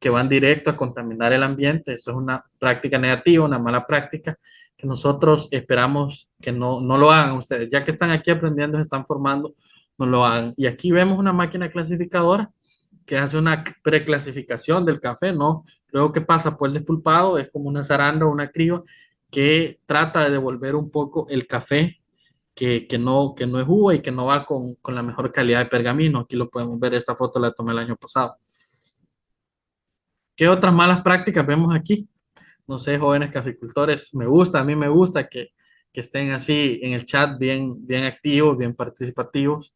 que van directo a contaminar el ambiente. Eso es una práctica negativa, una mala práctica que nosotros esperamos que no lo hagan ustedes. Ya que están aquí aprendiendo, se están formando, no lo hagan. Y aquí vemos una máquina clasificadora que hace una preclasificación del café, ¿no? Luego que pasa por el despulpado, es como una zaranda o una criba que trata de devolver un poco el café que no es uva y que no va con la mejor calidad de pergamino. Aquí lo podemos ver, esta foto la tomé el año pasado. ¿Qué otras malas prácticas vemos aquí? No sé, jóvenes caficultores, a mí me gusta que estén así en el chat bien activos, bien participativos.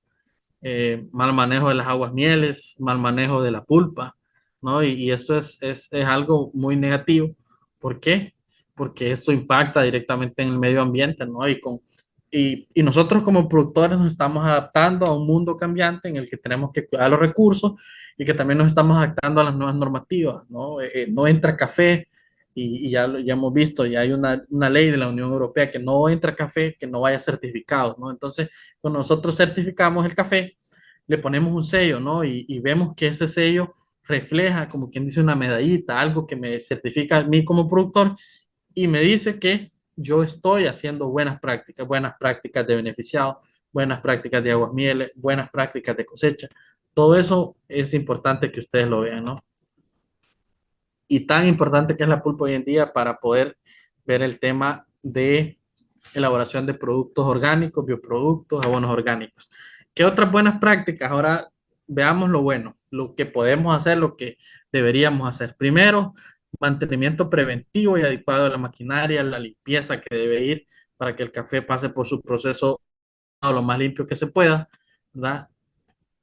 Mal manejo de las aguas mieles, mal manejo de la pulpa, ¿no? Y eso es algo muy negativo. ¿Por qué? Porque esto impacta directamente en el medio ambiente, ¿no? Y nosotros como productores nos estamos adaptando a un mundo cambiante en el que tenemos que cuidar los recursos y que también nos estamos adaptando a las nuevas normativas, ¿no? No entra café y ya hemos visto, ya hay una ley de la Unión Europea que no entra café que no vaya certificado, ¿no? Entonces, cuando nosotros certificamos el café, le ponemos un sello, ¿no? Y vemos que ese sello refleja, como quien dice, una medallita, algo que me certifica a mí como productor y me dice que yo estoy haciendo buenas prácticas de beneficiado, buenas prácticas de aguas mieles, buenas prácticas de cosecha. Todo eso es importante que ustedes lo vean, ¿no? Y tan importante que es la pulpa hoy en día para poder ver el tema de elaboración de productos orgánicos, bioproductos, abonos orgánicos. ¿Qué otras buenas prácticas? Ahora veamos lo bueno, lo que podemos hacer, lo que deberíamos hacer. Primero, mantenimiento preventivo y adecuado de la maquinaria, la limpieza que debe ir para que el café pase por su proceso lo más limpio que se pueda, ¿verdad?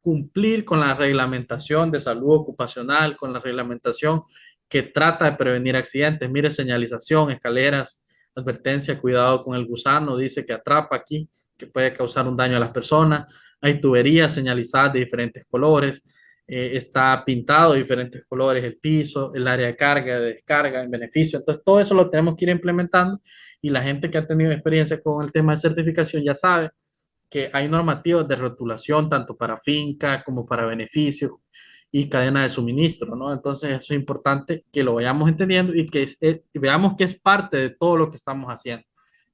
Cumplir con la reglamentación de salud ocupacional, con la reglamentación que trata de prevenir accidentes. Mire, señalización, escaleras, advertencia, cuidado con el gusano, dice que atrapa aquí, que puede causar un daño a las personas. Hay tuberías señalizadas de diferentes colores, está pintado de diferentes colores el piso, el área de carga, de descarga, en beneficio. Entonces, todo eso lo tenemos que ir implementando y la gente que ha tenido experiencia con el tema de certificación ya sabe que hay normativas de rotulación tanto para finca como para beneficios y cadena de suministro, ¿no? Entonces eso es importante que lo vayamos entendiendo y que veamos que es parte de todo lo que estamos haciendo.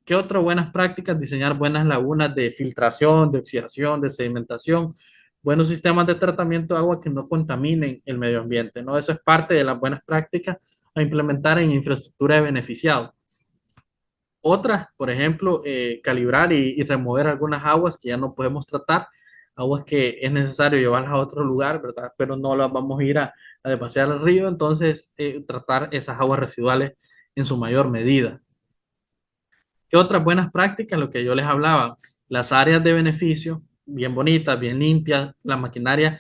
¿Qué otras buenas prácticas? Diseñar buenas lagunas de filtración, de oxidación, de sedimentación, buenos sistemas de tratamiento de agua que no contaminen el medio ambiente, ¿no? Eso es parte de las buenas prácticas a implementar en infraestructura de beneficiados. Otras, por ejemplo, calibrar y remover algunas aguas que ya no podemos tratar, aguas que es necesario llevarlas a otro lugar, ¿verdad? Pero no las vamos a ir a despaciar al río, entonces tratar esas aguas residuales en su mayor medida. ¿Qué otras buenas prácticas? Lo que yo les hablaba, las áreas de beneficio, bien bonitas, bien limpias, la maquinaria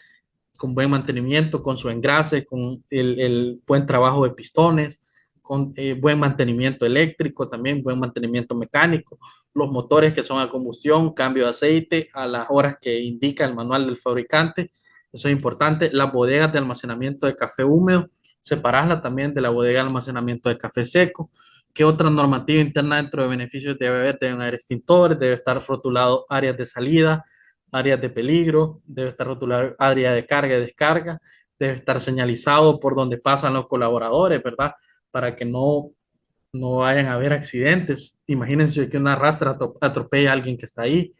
con buen mantenimiento, con su engrase, con el buen trabajo de pistones, con buen mantenimiento eléctrico, también buen mantenimiento mecánico, los motores que son a combustión, cambio de aceite a las horas que indica el manual del fabricante, eso es importante, las bodegas de almacenamiento de café húmedo, separarla también de la bodega de almacenamiento de café seco. ¿Qué otra normativa interna dentro de beneficios debe haber? Deben haber extintores, debe estar rotulado áreas de salida, áreas de peligro, debe estar rotulado área de carga y descarga, debe estar señalizado por donde pasan los colaboradores, ¿verdad? Para que no vayan a haber accidentes. Imagínense que una rastra atropella a alguien que está ahí,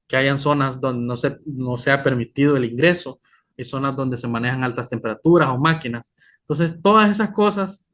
que hayan zonas donde no sea permitido el ingreso, y zonas donde se manejan altas temperaturas o máquinas. Entonces, todas esas cosas,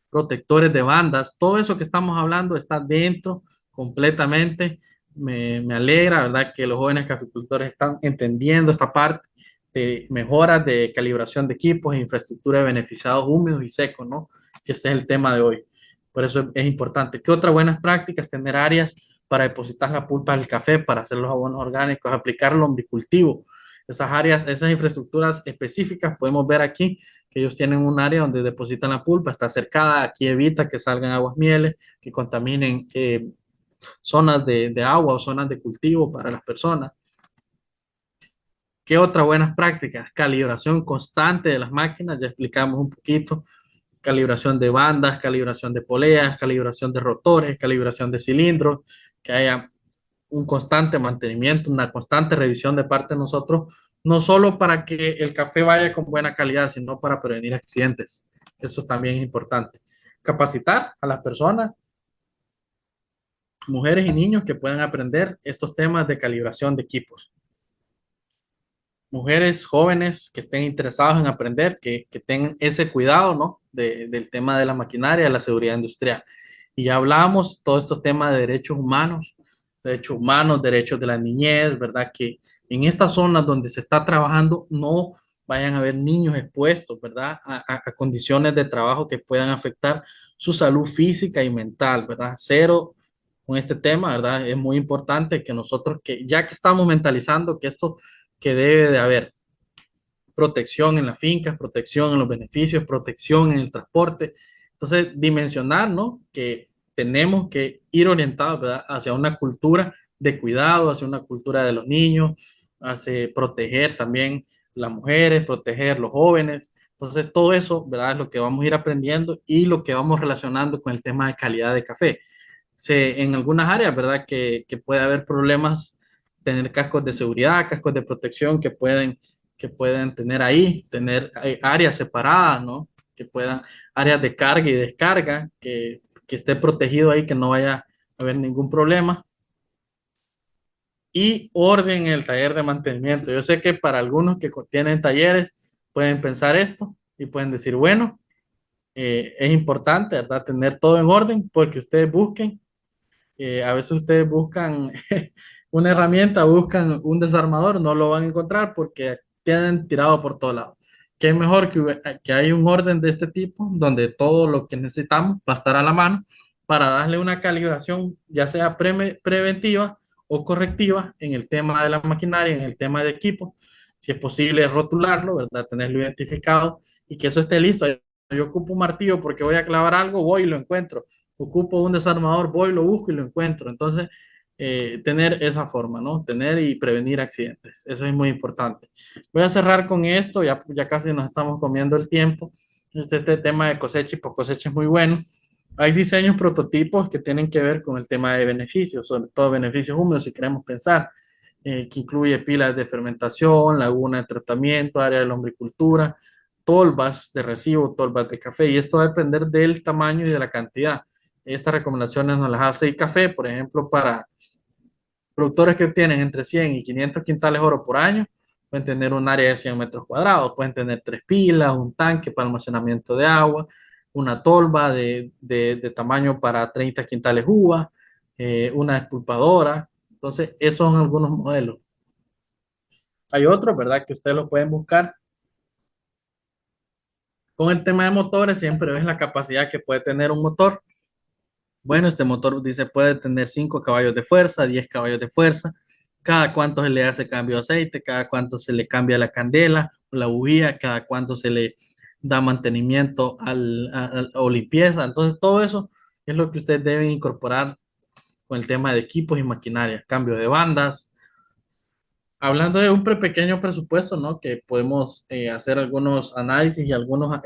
protectores de bandas, todo eso que estamos hablando está dentro completamente. Me alegra, ¿verdad?, que los jóvenes caficultores están entendiendo esta parte de mejoras de calibración de equipos e infraestructura de beneficiados húmedos y secos, ¿no? Que este es el tema de hoy. Por eso es importante. ¿Qué otras buenas prácticas? Tener áreas para depositar la pulpa del café, para hacer los abonos orgánicos, aplicar lombricultivo. Esas áreas, esas infraestructuras específicas, podemos ver aquí que ellos tienen un área donde depositan la pulpa, está cercada, aquí evita que salgan aguas mieles, que contaminen zonas de agua o zonas de cultivo para las personas. ¿Qué otras buenas prácticas? Calibración constante de las máquinas, ya explicamos un poquito, calibración de bandas, calibración de poleas, calibración de rotores, calibración de cilindros, que haya un constante mantenimiento, una constante revisión de parte de nosotros, no solo para que el café vaya con buena calidad, sino para prevenir accidentes. Eso también es importante. Capacitar a las personas, mujeres y niños que puedan aprender estos temas de calibración de equipos. Mujeres jóvenes que estén interesados en aprender, que tengan ese cuidado, ¿no? Del tema de la maquinaria, de la seguridad industrial. Y ya hablamos todos estos temas de derechos humanos, derechos de la niñez, ¿verdad? Que en estas zonas donde se está trabajando no vayan a haber niños expuestos, ¿verdad? A condiciones de trabajo que puedan afectar su salud física y mental, ¿verdad? Cero con este tema, ¿verdad? Es muy importante que nosotros, que ya que estamos mentalizando que esto que debe de haber protección en las fincas, protección en los beneficios, protección en el transporte. Entonces, dimensionar, ¿no? Que tenemos que ir orientados, ¿verdad?, hacia una cultura de cuidado, hacia una cultura de los niños, hacia proteger también las mujeres, proteger los jóvenes. Entonces, todo eso, ¿verdad?, es lo que vamos a ir aprendiendo y lo que vamos relacionando con el tema de calidad de café. En algunas áreas, ¿verdad?, que puede haber problemas, tener cascos de seguridad, cascos de protección que pueden tener ahí, tener áreas separadas, ¿no? Que puedan, áreas de carga y descarga, que esté protegido ahí, que no vaya a haber ningún problema. Y orden en el taller de mantenimiento. Yo sé que para algunos que tienen talleres pueden pensar esto y pueden decir, bueno, es importante, ¿verdad?, tener todo en orden porque ustedes busquen a veces ustedes buscan una herramienta, buscan un desarmador, no lo van a encontrar porque tienen tirado por todos lados. Que es mejor que hay un orden de este tipo donde todo lo que necesitamos va a estar a la mano para darle una calibración, ya sea preventiva o correctiva en el tema de la maquinaria, en el tema de equipo. Si es posible rotularlo, ¿verdad? Tenerlo identificado y que eso esté listo. Yo ocupo un martillo porque voy a clavar algo, voy y lo encuentro. Ocupo un desarmador, voy, lo busco y lo encuentro. Entonces, tener esa forma, ¿no? Tener y prevenir accidentes. Eso es muy importante. Voy a cerrar con esto, ya casi nos estamos comiendo el tiempo. Este tema de cosecha y post cosecha es muy bueno. Hay diseños prototipos que tienen que ver con el tema de beneficios, sobre todo beneficios húmedos, si queremos pensar, que incluye pilas de fermentación, laguna de tratamiento, área de lombricultura, tolvas de recibo, tolvas de café, y esto va a depender del tamaño y de la cantidad. Estas recomendaciones nos las hace café, por ejemplo, para productores que tienen entre 100 y 500 quintales oro por año, pueden tener un área de 100 metros cuadrados, pueden tener 3 pilas, un tanque para almacenamiento de agua, una tolva de tamaño para 30 quintales uvas, una despulpadora. Entonces, esos son algunos modelos. Hay otros, ¿verdad? Que ustedes los pueden buscar. Con el tema de motores, siempre ves la capacidad que puede tener un motor. Bueno, este motor dice puede tener 5 caballos de fuerza, 10 caballos de fuerza. Cada cuánto se le hace cambio de aceite, cada cuánto se le cambia la candela o la bujía, cada cuánto se le da mantenimiento o limpieza. Entonces, todo eso es lo que ustedes deben incorporar con el tema de equipos y maquinaria, cambio de bandas. Hablando de un pequeño presupuesto, ¿no? Que podemos hacer algunos análisis y algunas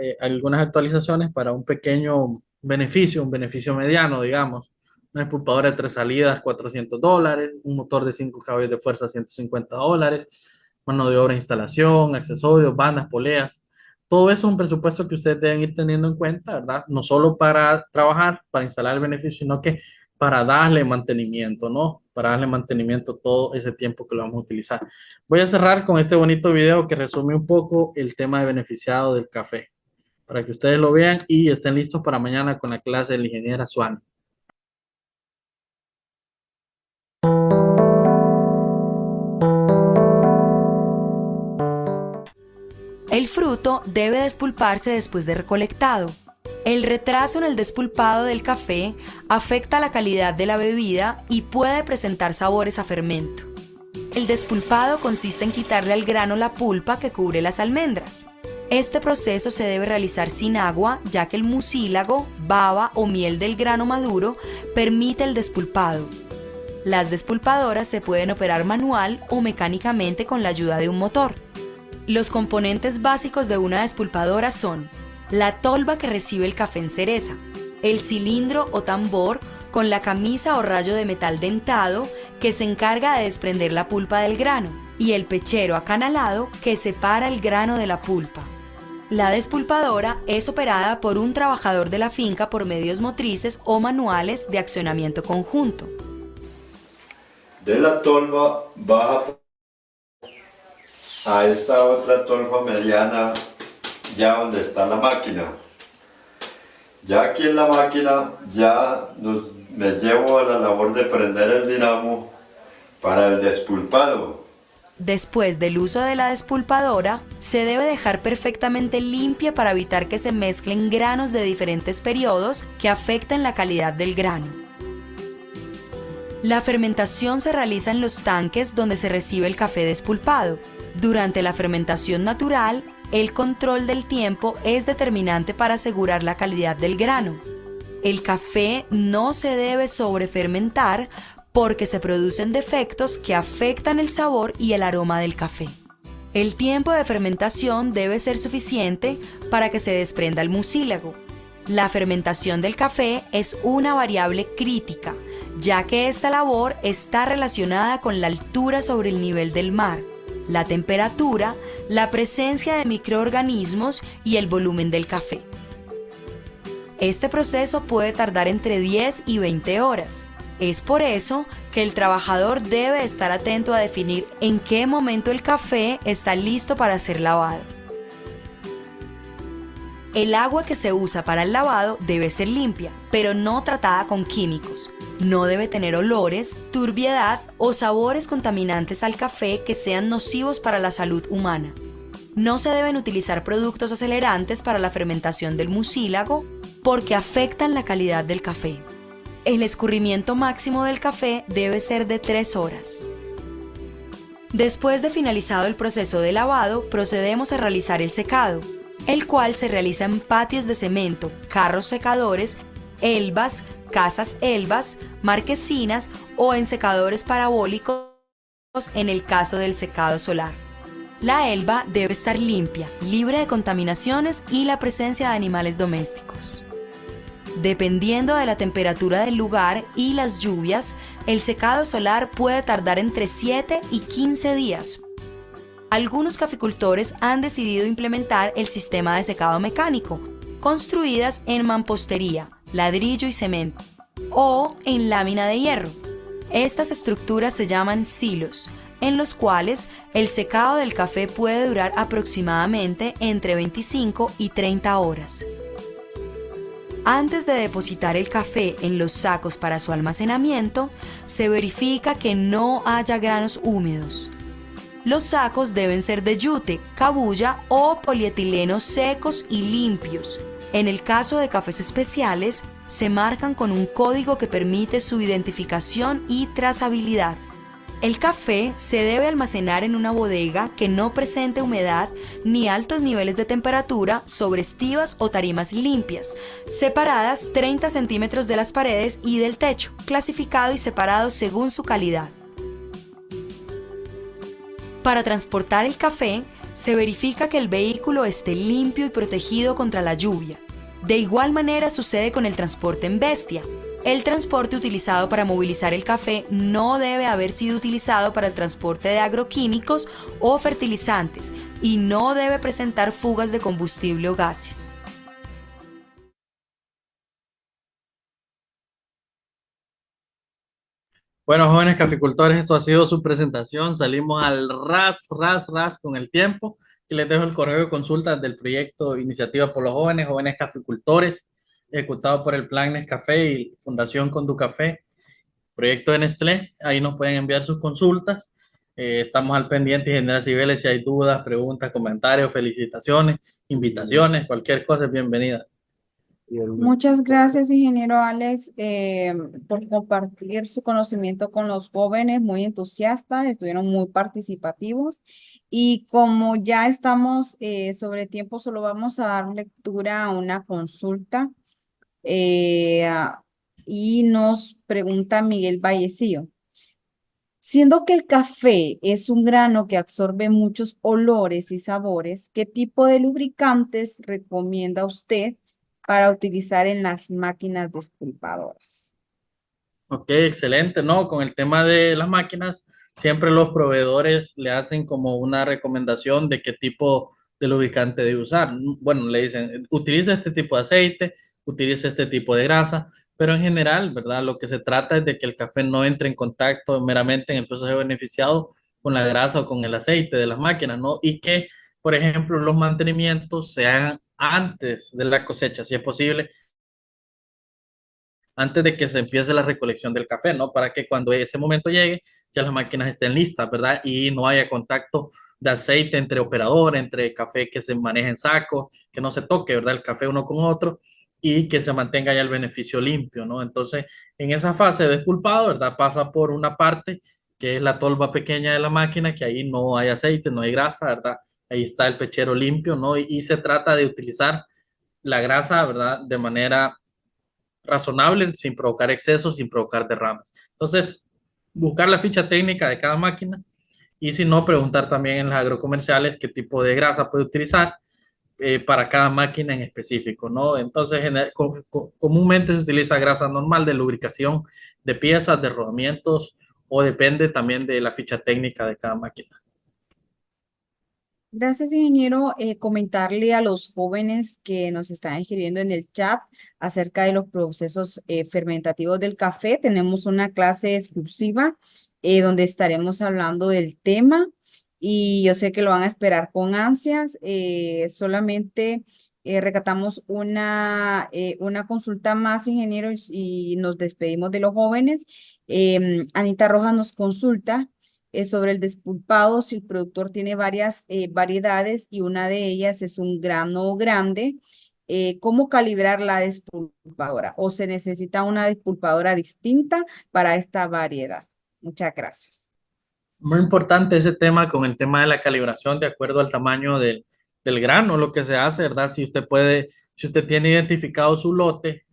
actualizaciones para un pequeño beneficio, un beneficio mediano, digamos. Una expulpadora de 3 salidas, $400, un motor de 5 caballos de fuerza, $150, mano de obra, instalación, accesorios, bandas, poleas. Todo eso es un presupuesto que ustedes deben ir teniendo en cuenta, ¿verdad? No solo para trabajar, para instalar el beneficio, sino que para darle mantenimiento, ¿no? Para darle mantenimiento todo ese tiempo que lo vamos a utilizar. Voy a cerrar con este bonito video que resume un poco el tema de beneficiado del café, para que ustedes lo vean y estén listos para mañana con la clase de la ingeniera Swan. El fruto debe despulparse después de recolectado. El retraso en el despulpado del café afecta la calidad de la bebida y puede presentar sabores a fermento. El despulpado consiste en quitarle al grano la pulpa que cubre las almendras. Este proceso se debe realizar sin agua, ya que el mucílago, baba o miel del grano maduro permite el despulpado. Las despulpadoras se pueden operar manual o mecánicamente con la ayuda de un motor. Los componentes básicos de una despulpadora son la tolva que recibe el café en cereza, el cilindro o tambor con la camisa o rayo de metal dentado que se encarga de desprender la pulpa del grano y el pechero acanalado que separa el grano de la pulpa. La despulpadora es operada por un trabajador de la finca por medios motrices o manuales de accionamiento conjunto. De la tolva baja a esta otra tolva mediana, ya donde está la máquina. Ya aquí en la máquina me llevo a la labor de prender el dinamo para el despulpado. Después del uso de la despulpadora, se debe dejar perfectamente limpia para evitar que se mezclen granos de diferentes periodos que afecten la calidad del grano. La fermentación se realiza en los tanques donde se recibe el café despulpado. Durante la fermentación natural, el control del tiempo es determinante para asegurar la calidad del grano. El café no se debe sobrefermentar porque se producen defectos que afectan el sabor y el aroma del café. El tiempo de fermentación debe ser suficiente para que se desprenda el mucílago. La fermentación del café es una variable crítica, ya que esta labor está relacionada con la altura sobre el nivel del mar, la temperatura, la presencia de microorganismos y el volumen del café. Este proceso puede tardar entre 10 y 20 horas. Es por eso que el trabajador debe estar atento a definir en qué momento el café está listo para ser lavado. El agua que se usa para el lavado debe ser limpia, pero no tratada con químicos. No debe tener olores, turbiedad o sabores contaminantes al café que sean nocivos para la salud humana. No se deben utilizar productos acelerantes para la fermentación del mucílago porque afectan la calidad del café. El escurrimiento máximo del café debe ser de 3 horas. Después de finalizado el proceso de lavado, procedemos a realizar el secado, el cual se realiza en patios de cemento, carros secadores, elbas, casas elbas, marquesinas o en secadores parabólicos en el caso del secado solar. La elba debe estar limpia, libre de contaminaciones y la presencia de animales domésticos. Dependiendo de la temperatura del lugar y las lluvias, el secado solar puede tardar entre 7 y 15 días. Algunos caficultores han decidido implementar el sistema de secado mecánico, construidas en mampostería, ladrillo y cemento, o en lámina de hierro. Estas estructuras se llaman silos, en los cuales el secado del café puede durar aproximadamente entre 25 y 30 horas. Antes de depositar el café en los sacos para su almacenamiento, se verifica que no haya granos húmedos. Los sacos deben ser de yute, cabuya o polietileno secos y limpios. En el caso de cafés especiales, se marcan con un código que permite su identificación y trazabilidad. El café se debe almacenar en una bodega que no presente humedad ni altos niveles de temperatura sobre estivas o tarimas limpias, separadas 30 centímetros de las paredes y del techo, clasificado y separado según su calidad. Para transportar el café, se verifica que el vehículo esté limpio y protegido contra la lluvia. De igual manera sucede con el transporte en bestia. El transporte utilizado para movilizar el café no debe haber sido utilizado para el transporte de agroquímicos o fertilizantes y no debe presentar fugas de combustible o gases. Bueno, jóvenes caficultores, esto ha sido su presentación. Salimos al ras con el tiempo. Y les dejo el correo de consultas del proyecto Iniciativa por los Jóvenes, Jóvenes Caficultores, ejecutado por el Plan Nescafé y Fundación Conducafé, proyecto de Nestlé. Ahí nos pueden enviar sus consultas. Estamos al pendiente, Ingeniera Cibeles, si hay dudas, preguntas, comentarios, felicitaciones, invitaciones, cualquier cosa es bienvenida. Muchas gracias, ingeniero Alex, por compartir su conocimiento con los jóvenes, muy entusiastas, estuvieron muy participativos. Y como ya estamos sobre tiempo, solo vamos a dar lectura a una consulta. Y nos pregunta Miguel Vallecillo. Siendo que el café es un grano que absorbe muchos olores y sabores, ¿qué tipo de lubricantes recomienda usted para utilizar en las máquinas despulpadoras? Ok, excelente, ¿no? Con el tema de las máquinas, siempre los proveedores le hacen como una recomendación de qué tipo de lubricante debe usar. Bueno, le dicen, utiliza este tipo de aceite, utiliza este tipo de grasa, pero en general, ¿verdad? Lo que se trata es de que el café no entre en contacto meramente en el proceso beneficiado con la grasa o con el aceite de las máquinas, ¿no? Y que, por ejemplo, los mantenimientos se hagan antes de la cosecha, si es posible antes de que se empiece la recolección del café, ¿no? Para que cuando ese momento llegue, ya las máquinas estén listas, ¿verdad? Y no haya contacto de aceite entre operador, entre café que se maneja en sacos, que no se toque, ¿verdad? El café uno con otro y que se mantenga ya el beneficio limpio, ¿no? Entonces, en esa fase de despulpado, ¿verdad? Pasa por una parte que es la tolva pequeña de la máquina, que ahí no hay aceite, no hay grasa, ¿verdad? Ahí está el pechero limpio, ¿no? Y se trata de utilizar la grasa, ¿verdad? De manera razonable, sin provocar excesos, sin provocar derrames. Entonces, buscar la ficha técnica de cada máquina y si no, preguntar también en las agrocomerciales qué tipo de grasa puede utilizar para cada máquina en específico, ¿no? Entonces, comúnmente se utiliza grasa normal de lubricación de piezas, de rodamientos o depende también de la ficha técnica de cada máquina. Gracias, ingeniero. Comentarle a los jóvenes que nos están escribiendo en el chat acerca de los procesos fermentativos del café. Tenemos una clase exclusiva donde estaremos hablando del tema y yo sé que lo van a esperar con ansias. Solamente recatamos una consulta más, ingeniero, y nos despedimos de los jóvenes. Anita Rojas nos consulta sobre el despulpado, si el productor tiene varias variedades y una de ellas es un grano grande, ¿cómo calibrar la despulpadora? ¿O se necesita una despulpadora distinta para esta variedad? Muchas gracias. Muy importante ese tema con el tema de la calibración de acuerdo al tamaño del grano, lo que se hace, ¿verdad? Si usted tiene identificado su lote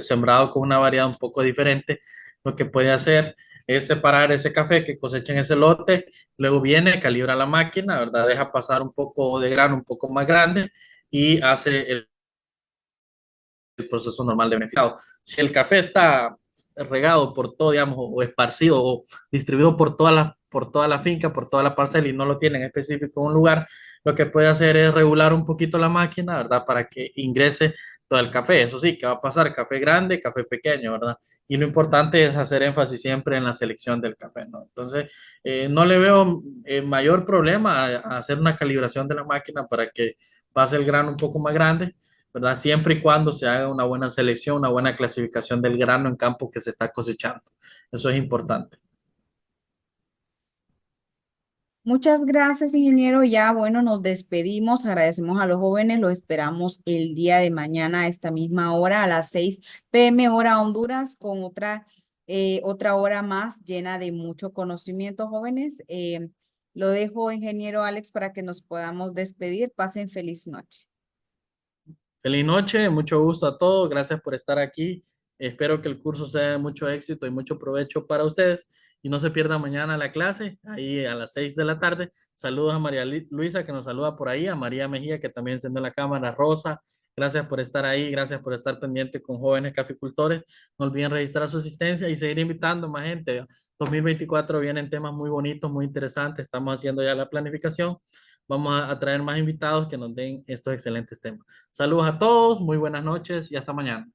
sembrado con una variedad un poco diferente, lo que puede hacer es separar ese café que cosecha en ese lote, luego viene, calibra la máquina, ¿verdad? Deja pasar un poco de grano un poco más grande y hace el proceso normal de beneficiado. Si el café está regado por todo, digamos, o esparcido o distribuido por toda la finca, por toda la parcela y no lo tiene en específico en un lugar, lo que puede hacer es regular un poquito la máquina, ¿verdad? Para que ingrese todo el café. Eso sí, que va a pasar café grande, café pequeño, ¿verdad? Y lo importante es hacer énfasis siempre en la selección del café, ¿no? Entonces, no le veo mayor problema a hacer una calibración de la máquina para que pase el grano un poco más grande, ¿verdad? Siempre y cuando se haga una buena selección, una buena clasificación del grano en campo que se está cosechando. Eso es importante. Muchas gracias, ingeniero. Ya, bueno, nos despedimos. Agradecemos a los jóvenes. Los esperamos el día de mañana a esta misma hora, a las 6 p.m. hora Honduras, con otra hora más llena de mucho conocimiento, jóvenes. Lo dejo, ingeniero Alex, para que nos podamos despedir. Pasen feliz noche. Feliz noche, mucho gusto a todos, gracias por estar aquí. Espero que el curso sea de mucho éxito y mucho provecho para ustedes. Y no se pierdan mañana la clase, ahí a las 6 de la tarde. Saludos a María Luisa, que nos saluda por ahí, a María Mejía, que también enciende la cámara, Rosa. Gracias por estar ahí, gracias por estar pendiente con jóvenes caficultores. No olviden registrar su asistencia y seguir invitando más gente. 2024 vienen temas muy bonitos, muy interesantes. Estamos haciendo ya la planificación. Vamos a traer más invitados que nos den estos excelentes temas. Saludos a todos, muy buenas noches y hasta mañana.